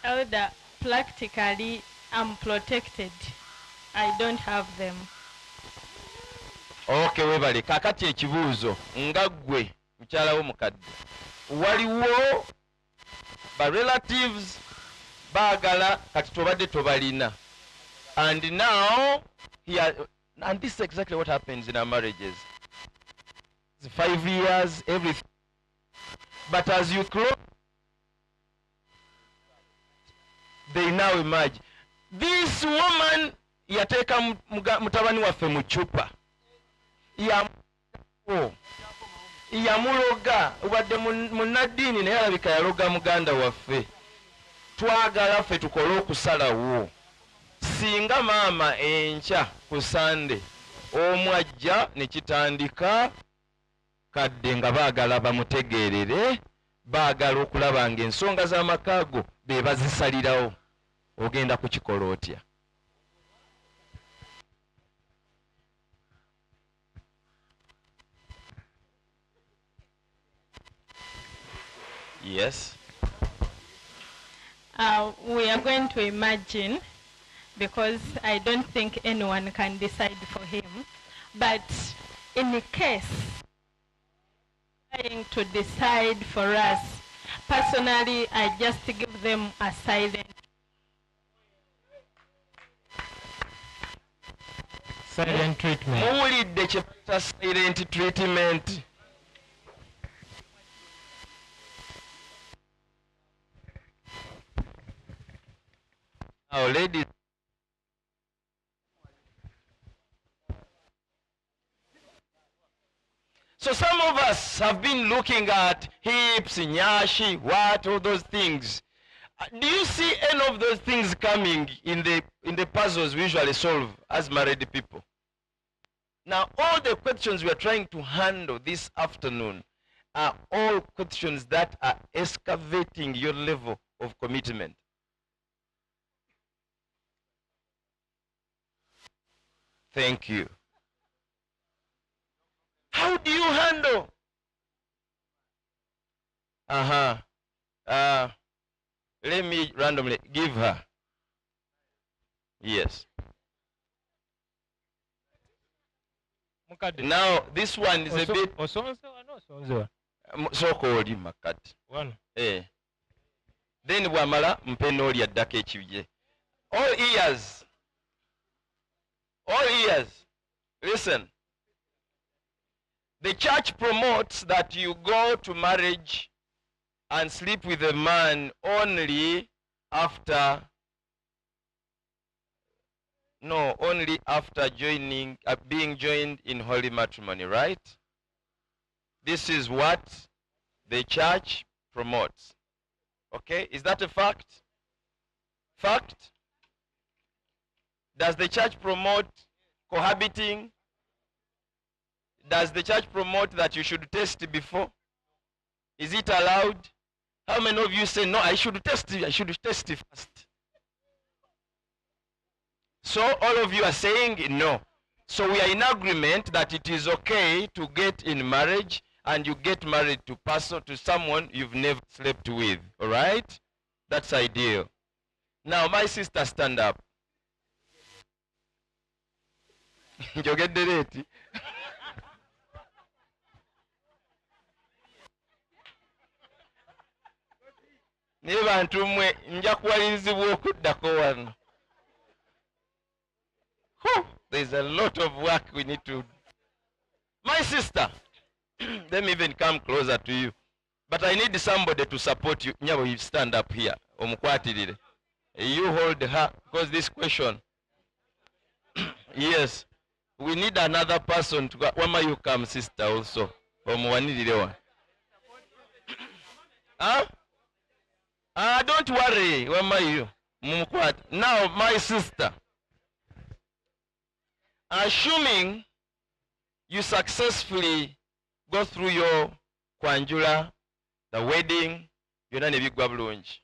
F: Elder, practically, I'm protected. I don't have them.
A: Okay, webale kakati ekibuuzo nga ggwe mukyala wo mukadde waliwo ba relatives baagala kati tobadde tobalina, and now and this is exactly what happens in our marriages. It's 5 years, everything, but as you close, they now emerge. This woman yateeka mutabani waffe mu chupa yamuloga, ubadde munnaddiini naye alabika yaloga muganda waffe. Twagala ffe tukole okusalawo. Singa maama enkya ku Sande omu ajja ne kitandika kadde nga baagala bamutegeerere, baagala okulaba ng'ensonga z'amakaago be bazisalirawo, ogenda kukikola otya? Yes.
F: We are going to imagine, because I don't think anyone can decide for him. But in the case trying to decide for us, personally, I just give them a silent
J: treatment.
A: Muwulidde kye bayita silent treatment. Now, ladies, so some of us have been looking at hips, nyashi, what, all those things. Do you see any of those things coming in the puzzles we usually solve as married people? Now, all the questions we are trying to handle this afternoon are all questions that are excavating your level of commitment. Thank you. How do you handle? Let me randomly give her. Yes. Now, this one is a bit... Soko oli makati. Then wamala mpeno oli addako ekibye. All ears. All ears. Listen. The church promotes that you go to marriage and sleep with a man only after being joined in holy matrimony, right? This is what the church promotes. Okay, is that a fact? Fact? Does the church promote cohabiting? Does the church promote that you should test before? Is it allowed? How many of you say, no, I should test it first? So all of you are saying no. So we are in agreement that it is okay to get in marriage and you get married to someone you've never slept with. All right? That's ideal. Now, my sister, stand up. You get the rate? Naye bantu mmwe nja kuwalirizibwa okuddako wano. There's a lot of work we need to do. My sister, let me even come closer to you. But I need somebody to support you. Nyabo, you stand up here. Omukwatirire. You hold her, because this question. Yes. We need another person to go. Wama, you come, sister, also. Omuwanirirewa. Huh? Don't worry. Wama, you. Now, my sister. Assuming you successfully go through your kwanjula, the wedding, yonna ne biggwa bulungi.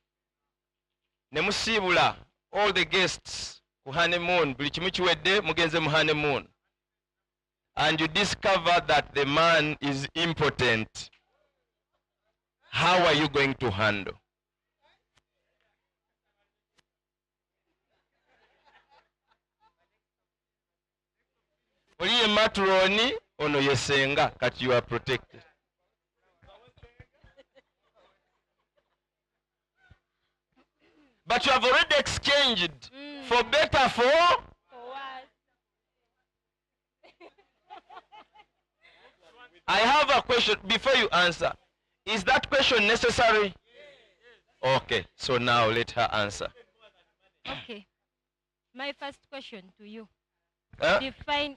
A: Ne musiibula all the guests ku honeymoon, buli kimu kiwedde mugenze mu honeymoon. And you discover that the man is impotent. How are you going to handle? Oli ye matroni, ono ye senga, kati you are protected. But you have already exchanged for better for what? I have a question before you answer. Is that question necessary? Okay, so now let her answer.
N: Okay. My first question to you.
A: Huh?
N: Define.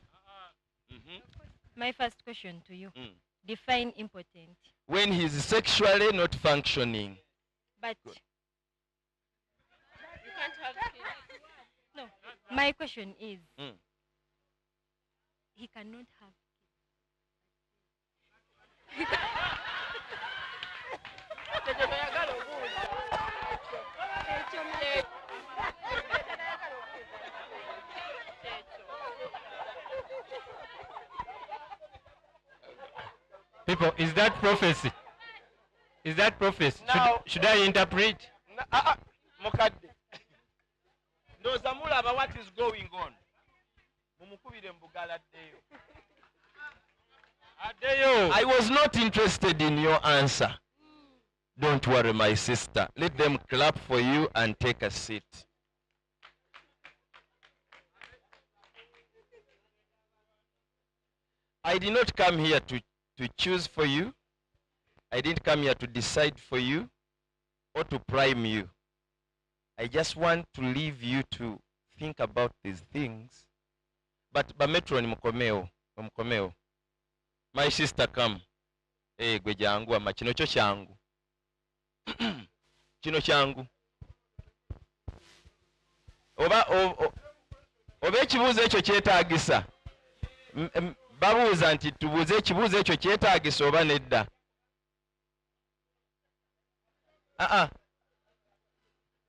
N: My first question to you. Define impotent.
A: When he is sexually not functioning.
N: But
A: Good.
N: you can't have kids. No. My question is, he cannot have kids.
J: People, is that prophecy? Is that prophecy?
A: Now,
J: should I interpret?
A: Mukadde. Ndoza mulaba what is going on. Mumukubire mbugala addeyo. I was not interested in your answer. Don't worry, my sister. Let them clap for you and take a seat. I did not come here to choose for you. I didn't come here to decide for you or to prime you. I just want to leave you to think about these things. But Bametro ni mukomeo. My sister, come. Gwe jangu ama kino kyo kyangu. Kino kyangu. Oba ekibuuzo ekyo kyetaagisa. Babuuza nti tubuuze ekibuuzo ekyo kyetaagisa oba nedda.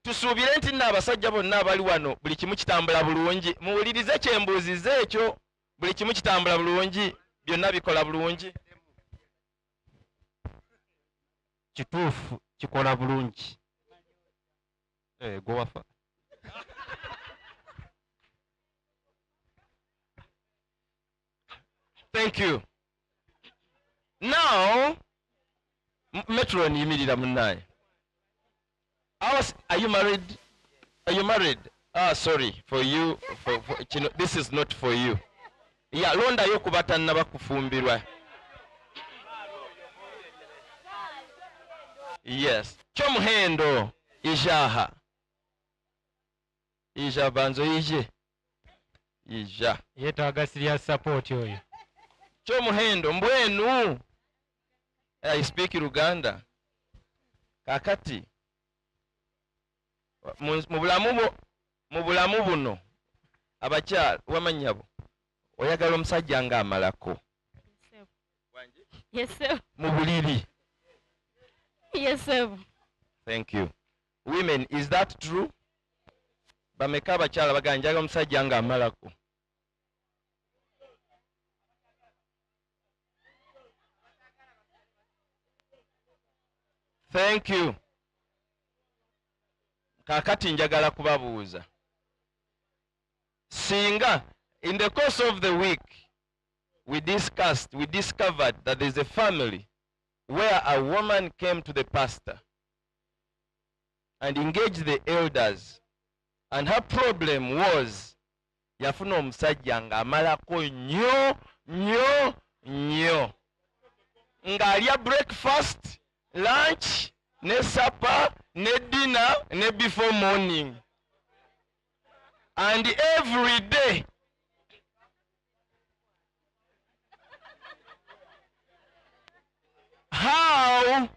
A: Tusuubire nti n'abasajja bonna abali wano buli kimu kitambula bulungi. Muwulirize kyembuuzize ekyo. Buli kimu kitambula bulungi. Byonna bikola bulungi.
H: Kituufu kikola bulungi. Gwe wafa.
A: Thank you. Now, Metro yimirira munnaye. Are you married? Are you married? Sorry for you. This is not for you. Yeah, londa yo kubata naba kufumbirwa. Yes. Chomuhendo ijaha. Ija banzo ije. Ija.
J: Yetaaga serious support oyo.
A: Chomuhendo mbwenu. I speak Uganda. Kakati. Mu bulamu buno abakyala wamanyabo oyagala omusajja nga amalako.
N: Yes, sir.
A: Mu buliri.
N: Yes, sir.
A: Thank you. Women, is that true? Bameka abakyala baganjaga omusajja nga amalako. Thank you. Kakati njagala kubabuuza. Singa, in the course of the week, we discovered that there's a family where a woman came to the pastor and engaged the elders, and her problem was yafuna omusajja nga amalako nnyo ng'alya breakfast, lunch, ne supper, ne dinner, ne before morning. And every day. How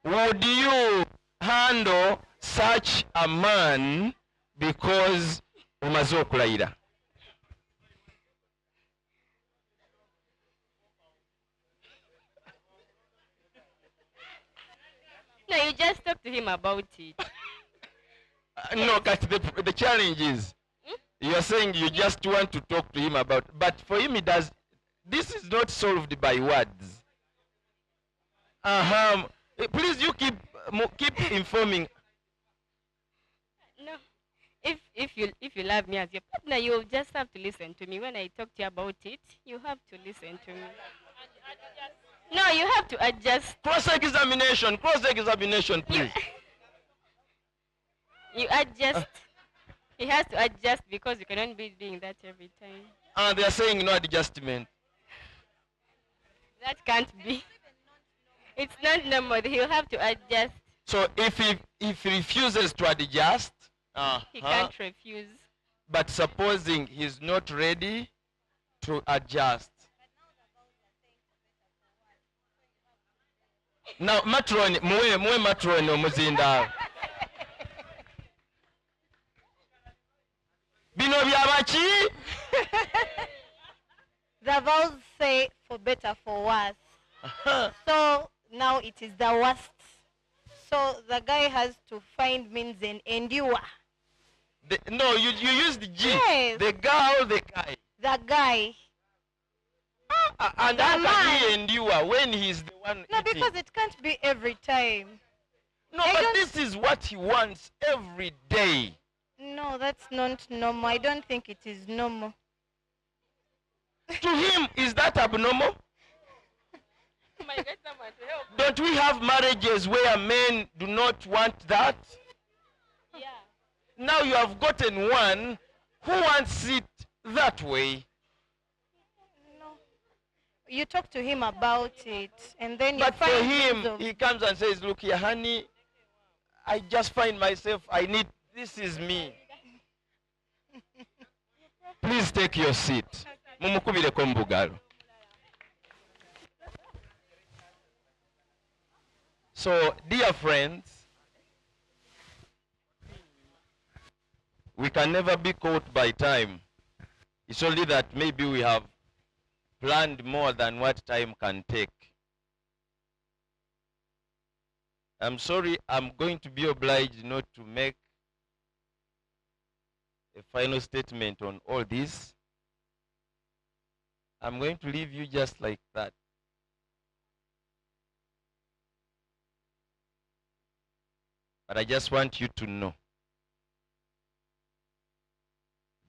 A: would you handle such a man because umaze okulayira?
N: No, you just talk to him about it.
A: No, the challenge is, you're saying you just want to talk to him about, but for him it does, this is not solved by words. Please, you keep informing.
N: No, if you love me as your partner, you just have to listen to me. When I talk to you about it, you have to listen to me. No, you have to adjust.
A: Cross-examination, please.
N: You adjust. He has to adjust because you cannot be doing that every time.
A: They are saying no adjustment.
N: That can't be. It's not normal. He'll have to adjust.
A: So if he refuses to adjust,
N: He can't refuse.
A: But supposing he's not ready to adjust. Now, matron, muwe matron omuzinda. Bino byabaki?
R: The vows say for better, for worse. So now it is the worst. So the guy has to find means and endure.
A: No, you used the G.
R: Yes.
A: The girl, the guy.
R: The guy.
A: And how can he endure when he's the one
R: No,
A: eating?
R: because it can't be every time.
A: No, but this is what he wants every day.
R: No, that's not normal. I don't think it is normal.
A: To him, is that abnormal? Don't we have marriages where men do not want that?
N: Yeah.
A: Now you have gotten one who wants it that way.
R: You talk to him about it, and then you
A: But for
R: find
A: him,
R: means of-
A: he comes and says, look here, honey, I just find myself, this is me. Please take your seat. Mumukubireko mbugalo. So, dear friends, we can never be caught by time. It's only that maybe we have planned more than what time can take. I'm sorry, I'm going to be obliged not to make a final statement on all this. I'm going to leave you just like that. But I just want you to know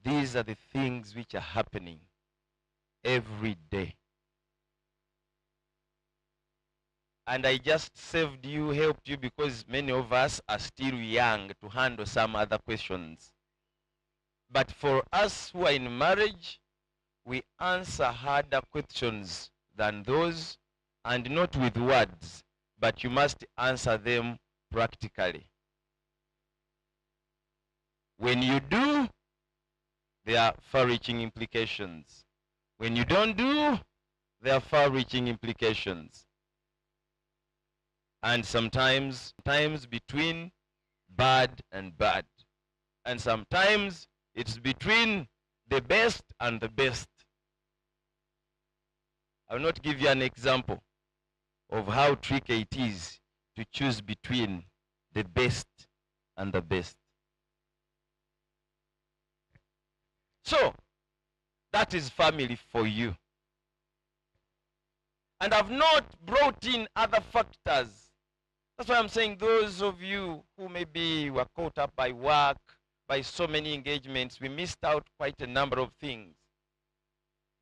A: these are the things which are happening every day. And I just saved you, helped you, because many of us are still young to handle some other questions. But for us who are in marriage, we answer harder questions than those, and not with words, but you must answer them practically. When you do, there are far-reaching implications. When you don't do, there are far-reaching implications. And sometimes between bad and bad. And sometimes it's between the best and the best. I will not give you an example of how tricky it is to choose between the best and the best. So, that is family for you. And I've not brought in other factors. That's why I'm saying those of you who maybe were caught up by work, by so many engagements, we missed out quite a number of things.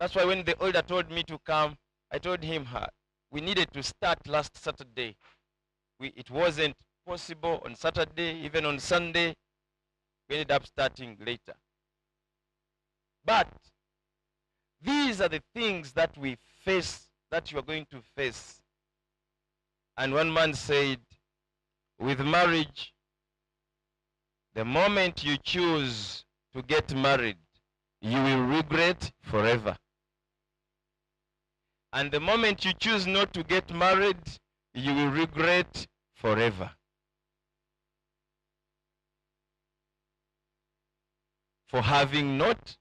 A: That's why when the elder told me to come, I told him we needed to start last Saturday. It wasn't possible on Saturday, even on Sunday. We ended up starting later. But these are the things that we face, that you are going to face. And one man said, with marriage, the moment you choose to get married, you will regret forever. And the moment you choose not to get married, you will regret forever. For having not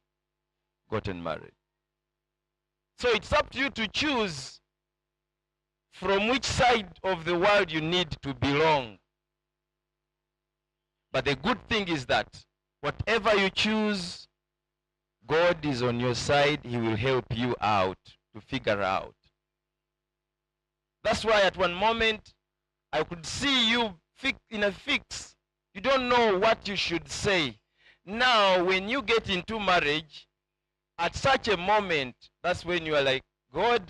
A: gotten married. So it's up to you to choose from which side of the world you need to belong. But the good thing is that whatever you choose, God is on your side. He will help you out to figure out. That's why at one moment I could see you in a fix. You don't know what you should say. Now when you get into marriage, at such a moment, that's when you are like, God,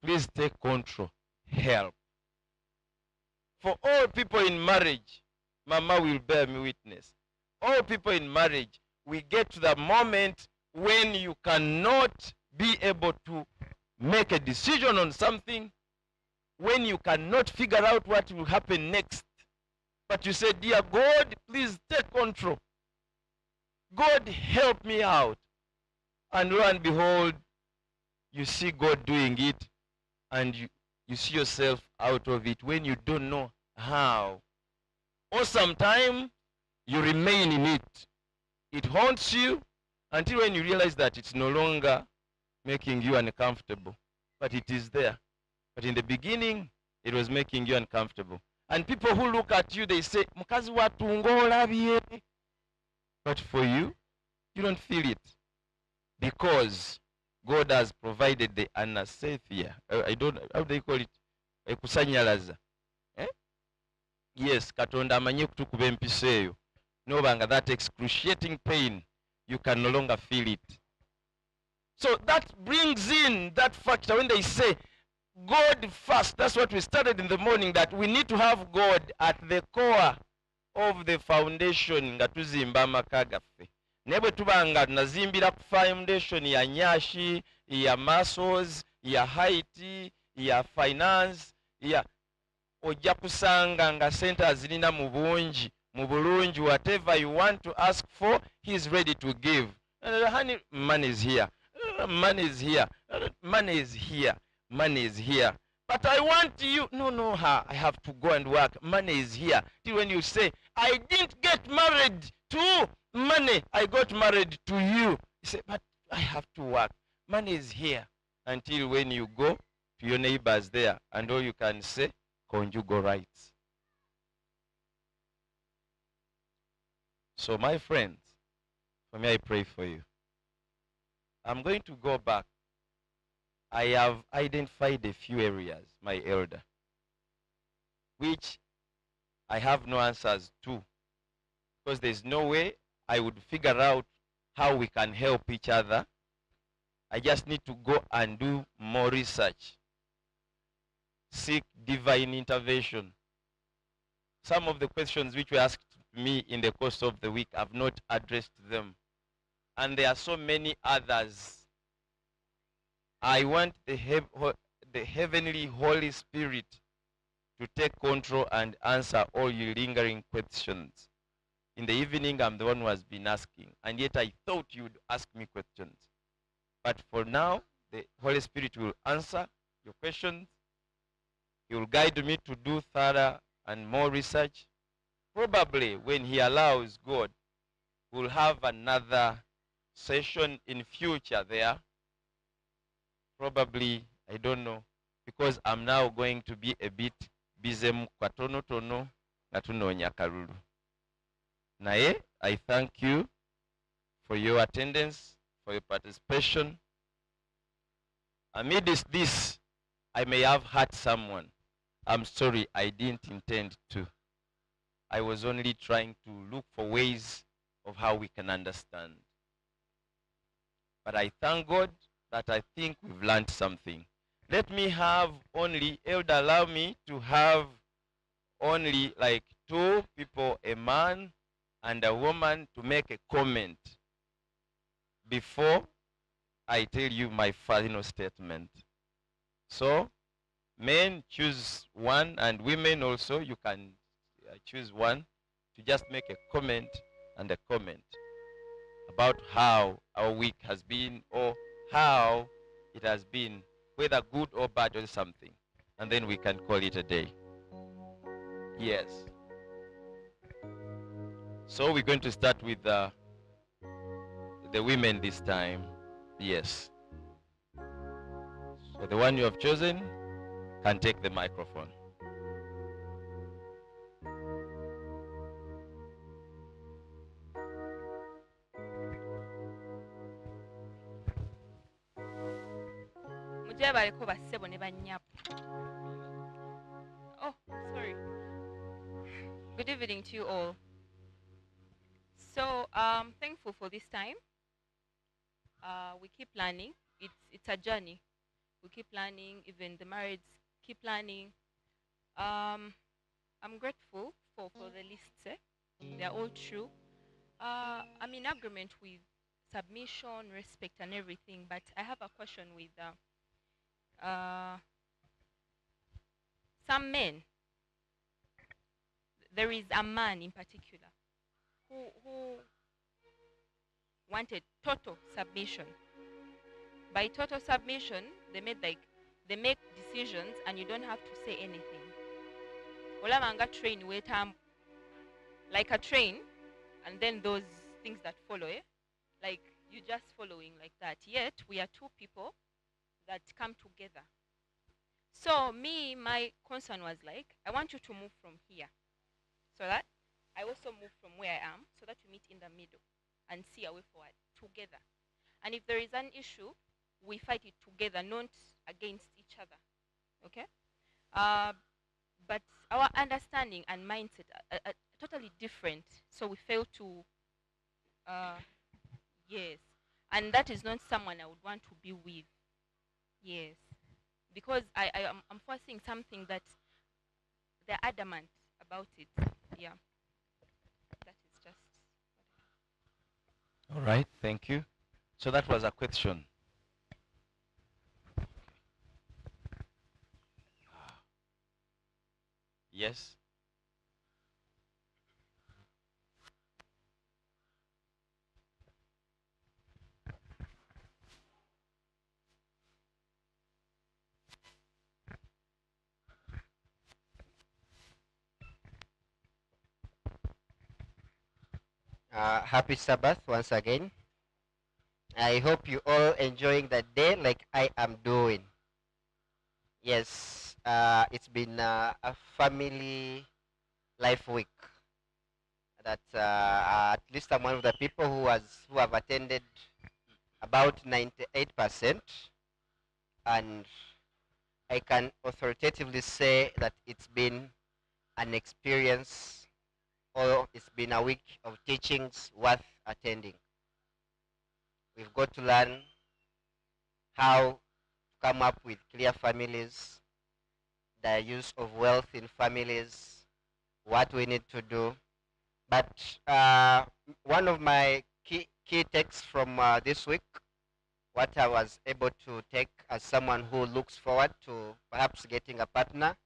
A: please take control, help. For all people in marriage, Mama will bear me witness. All people in marriage, we get to the moment when you cannot be able to make a decision on something, when you cannot figure out what will happen next. But you say, dear God, please take control. God, help me out. And lo and behold, you see God doing it, and you see yourself out of it when you don't know how. Or sometimes you remain in it. It haunts you until when you realize that it's no longer making you uncomfortable. But it is there. But in the beginning, it was making you uncomfortable. And people who look at you, they say, Mukazi watungo olabye. But for you, you don't feel it. Because God has provided the anaesthesia. I don't, how do they call it? Kusanyalaza. Eh? Yes, Katonda amanye kutukuba empisa eyo. Nobanga that excruciating pain, you can no longer feel it. So that brings in that factor when they say, God first. That's what we started in the morning, that we need to have God at the core of the foundation nga tuzimba amaka gaffe. Naye bwe tuba nga tunazimbira ku foundation ya nyashi, ya muscles, ya height, ya finance, ya ojja kusanga nga sente azirina mu bungi, mu bulungi, whatever you want to ask for, he is ready to give. Honey, money is here. Money is here. Money is here. Money is here. But I want you. No, I have to go and work. Money is here. Till when you say, I didn't get married to money, I got married to you. You say, but I have to work. Money is here. Until when you go to your neighbors there, and all you can say, conjugal rights. So my friends, for me, I pray for you. I'm going to go back. I have identified a few areas, my elder, which I have no answers to, because there's no way I would figure out how we can help each other. I just need to go and do more research, seek divine intervention. Some of the questions which were asked me in the course of the week, I've not addressed them. And there are so many others. I want the heavenly Holy Spirit to take control and answer all your lingering questions. In the evening, I'm the one who has been asking, and yet I thought you would ask me questions. But for now, the Holy Spirit will answer your questions. He will guide me to do thorough and more research. Probably when he allows, God, we'll have another session in future there. Probably, I don't know, because I'm now going to be a bit bizemu katonotono nga tunoonya kalulu. Naye, I thank you for your attendance, for your participation. Amidst this, I may have hurt someone. I'm sorry, I didn't intend to. I was only trying to look for ways of how we can understand. But I thank God that I think we've learned something. Let me have only, Elder, allow me to have only like 2 people, a man and a woman, to make a comment before I tell you my final statement. So, men choose one, and women also, you can choose one to just make a comment and a comment about how our week has been, or how it has been, whether good or bad or something. And then we can call it a day. Yes. So we're going to start with the women this time. Yes. So the one you have chosen can take the microphone.
N: Oh, sorry. Good evening to you all. So, thankful for this time. We keep learning. It's a journey. We keep learning. Even the marrieds keep learning. I'm grateful for the lists. They're all true. I'm in agreement with submission, respect, and everything. But I have a question with some men. There is a man in particular who wanted total submission. By total submission, they make decisions and you don't have to say anything. Olamanga train wait like a train, and then those things that follow, like you just following like that. Yet we are 2 people that come together. So my concern was like, I want you to move from here, so that I also move from where I am, so that we meet in the middle and see a way forward together. And if there is an issue, we fight it together, not against each other. Okay? But our understanding and mindset are totally different. So we fail to, yes. And that is not someone I would want to be with. Yes. Because I'm forcing something that they're adamant about it. Yeah. That is just.
A: All right, thank you. So that was a question. Yes.
B: Happy Sabbath once again. I hope you all enjoying the day like I am doing. Yes, it's been a family life week. That at least I'm one of the people who have attended about 98%, and I can authoritatively say that it's been an experience, or it's been a week of teachings worth attending. We've got to learn how to come up with clear families, the use of wealth in families, what we need to do. But one of my key takes from this week, what I was able to take as someone who looks forward to perhaps getting a partner,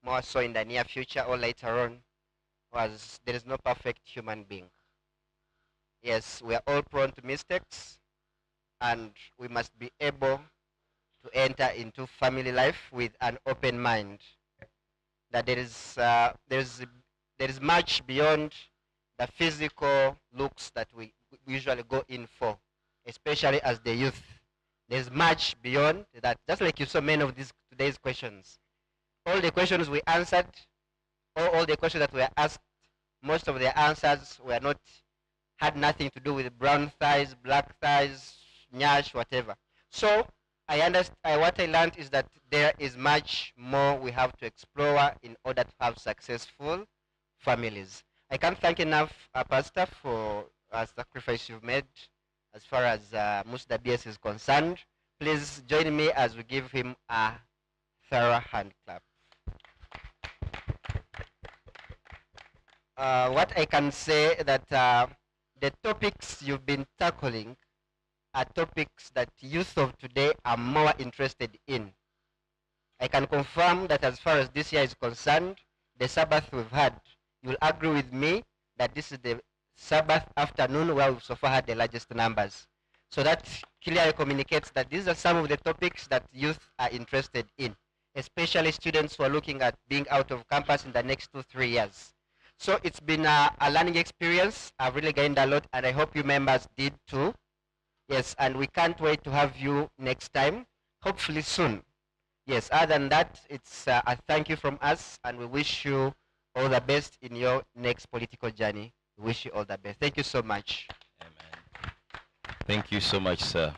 B: more so in the near future or later on, was there is no perfect human being. Yes, we are all prone to mistakes, and we must be able to enter into family life with an open mind. That there is much beyond the physical looks that we usually go in for, especially as the youth. There's much beyond that. Just like you saw many of today's questions, all the questions we answered, all the questions that were asked, most of the answers were not, had nothing to do with brown thighs, black thighs, nyash, whatever. So what I learned is that there is much more we have to explore in order to have successful families. I can't thank enough Pastor for a sacrifice you've made as far as Musda BS is concerned. Please join me as we give him a thorough hand clap. What I can say that the topics you've been tackling are topics that youth of today are more interested in. I can confirm that as far as this year is concerned, the Sabbath we've had, you'll agree with me that this is the Sabbath afternoon where we've so far had the largest numbers. So that clearly communicates that these are some of the topics that youth are interested in, especially students who are looking at being out of campus in the next 2-3 years. So it's been a learning experience. I've really gained a lot, and I hope you members did too. Yes, and we can't wait to have you next time, hopefully soon. Yes, other than that, it's a thank you from us, and we wish you all the best in your next political journey. We wish you all the best. Thank you so much.
A: Amen. Thank you so much, sir.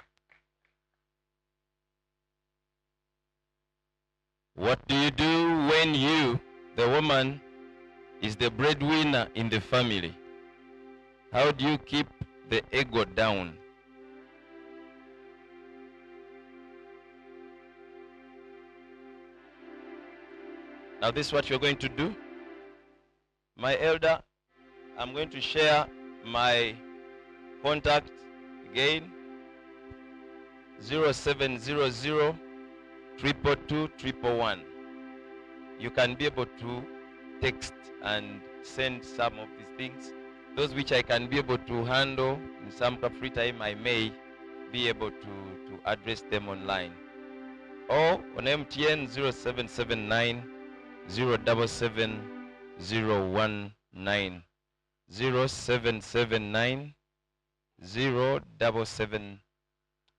A: What do you do when you, the woman, is the breadwinner in the family? How do you keep the ego down? Now this is what you're going to do. My elder, I'm going to share my contact again. 0700 222 111. You can be able to text and send some of these things. Those which I can be able to handle in some free time, I may be able to address them online. Or on MTN 0779 077 019. 0779 077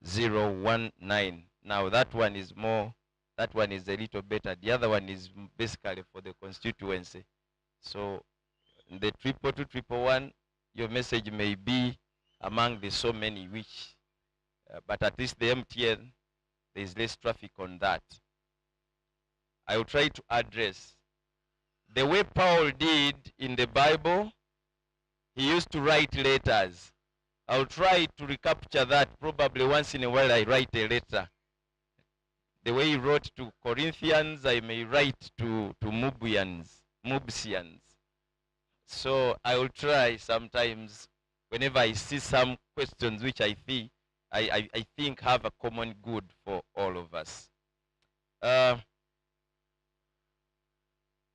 A: 019. Now that one is more, that one is a little better. The other one is basically for the constituency. So the 222 your message may be among the so many which, but at least the MTN, there is less traffic on that. I will try to address the way Paul did in the Bible. He used to write letters. I'll try to recapture that. Probably once in a while I write a letter. The way he wrote to Corinthians, I may write to Mubsians. So I will try sometimes whenever I see some questions which I think have a common good for all of us. I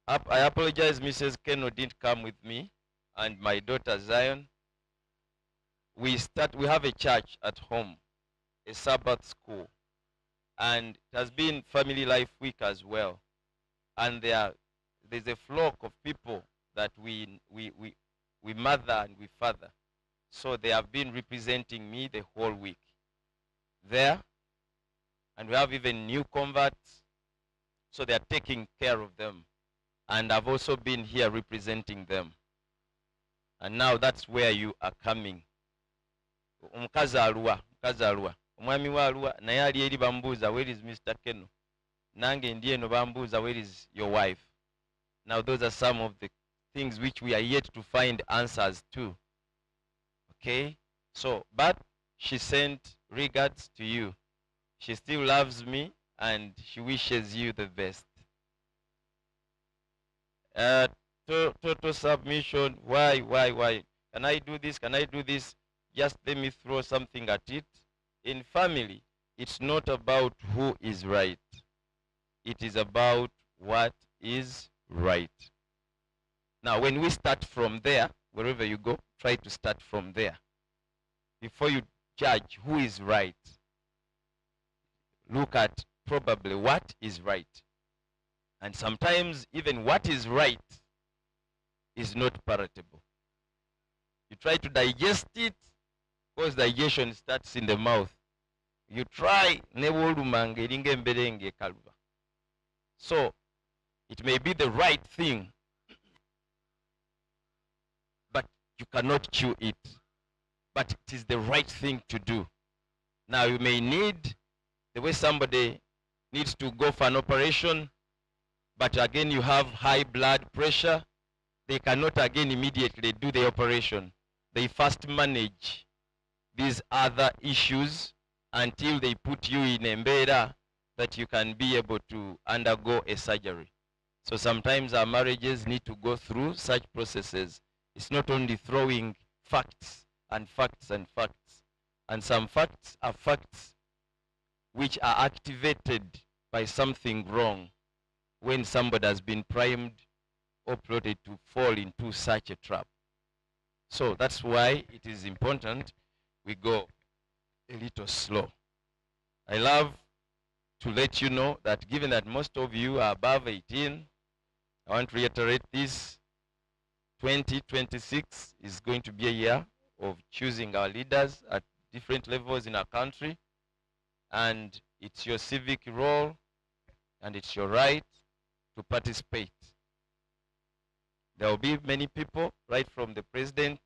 A: apologize, Mrs. Keeno didn't come with me, and my daughter Zion. We have a church at home, a Sabbath school, and it has been Family Life Week as well. And there's a flock of people that we mother and we father. So they have been representing me the whole week there. And we have even new converts, so they are taking care of them. And I've also been here representing them. And now that's where you are coming. Omukazi aluwa, omwami wa aluwa, naye ali eri bambuuza, where is Mr. Keeno? Nange ndi eno bambuuza, where is your wife? Now those are some of the things which we are yet to find answers to. Okay? So, but she sent regards to you. She still loves me and she wishes you the best. Total submission. Why? Can I do this? Can I do this? Just let me throw something at it. In family, it's not about who is right. It is about what is right. Now, when we start from there, wherever you go, try to start from there. Before you judge who is right, look at probably what is right. And sometimes even what is right is not palatable. You try to digest it, because digestion starts in the mouth. You try, so It may be the right thing, but you cannot chew it. But it is the right thing to do. Now you may need, the way somebody needs to go for an operation, but again you have high blood pressure, they cannot again immediately do the operation. They first manage these other issues until they put you in a mbeera that you can be able to undergo a surgery. So sometimes our marriages need to go through such processes. It's not only throwing facts and facts and facts. And some facts are facts which are activated by something wrong when somebody has been primed or plotted to fall into such a trap. So that's why it is important we go a little slow. I love to let you know that given that most of you are above 18, I want to reiterate this. 2026 is going to be a year of choosing our leaders at different levels in our country. And it's your civic role and it's your right to participate. There will be many people, right from the president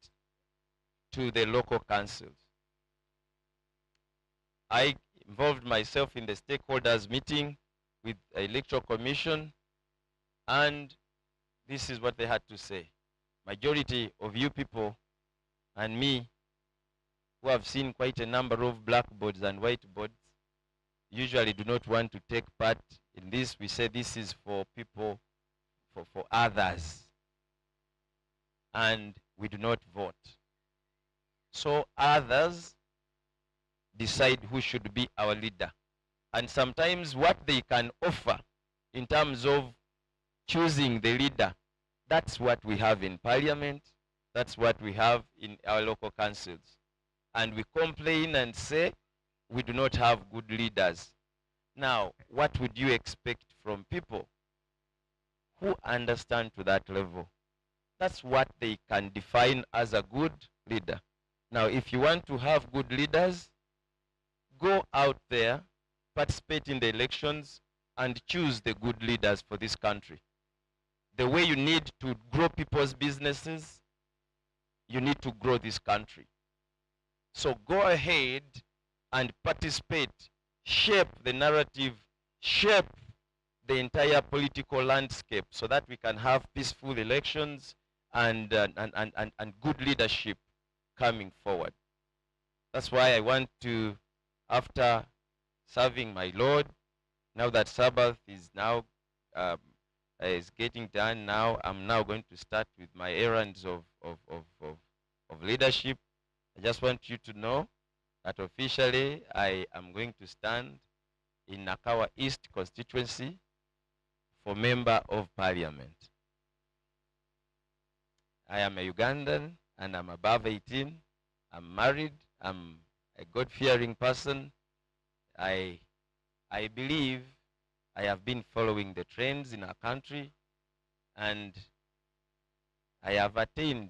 A: to the local councils. I involved myself in the stakeholders meeting with the Electoral Commission, and this is what they had to say. Majority of you people and me, who have seen quite a number of blackboards and whiteboards, usually do not want to take part in this. We say this is for people, for others, and we do not vote. So others decide who should be our leader. And sometimes what they can offer in terms of choosing the leader, that's what we have in parliament, that's what we have in our local councils. And we complain and say we do not have good leaders. Now, what would you expect from people who understand to that level? That's what they can define as a good leader. Now, if you want to have good leaders, go out there, participate in the elections, and choose the good leaders for this country. The way you need to grow people's businesses, you need to grow this country. So go ahead and participate, shape the narrative, shape the entire political landscape so that we can have peaceful elections and good leadership coming forward. That's why I want to, after serving my Lord, now that Sabbath is now is getting done, now I'm now going to start with my errands of leadership. I just want you to know that officially I am going to stand in Nakawa East constituency for Member of Parliament. I am a Ugandan and I'm above 18. I'm married. I'm a God-fearing person. I believe I have been following the trends in our country, and I have attained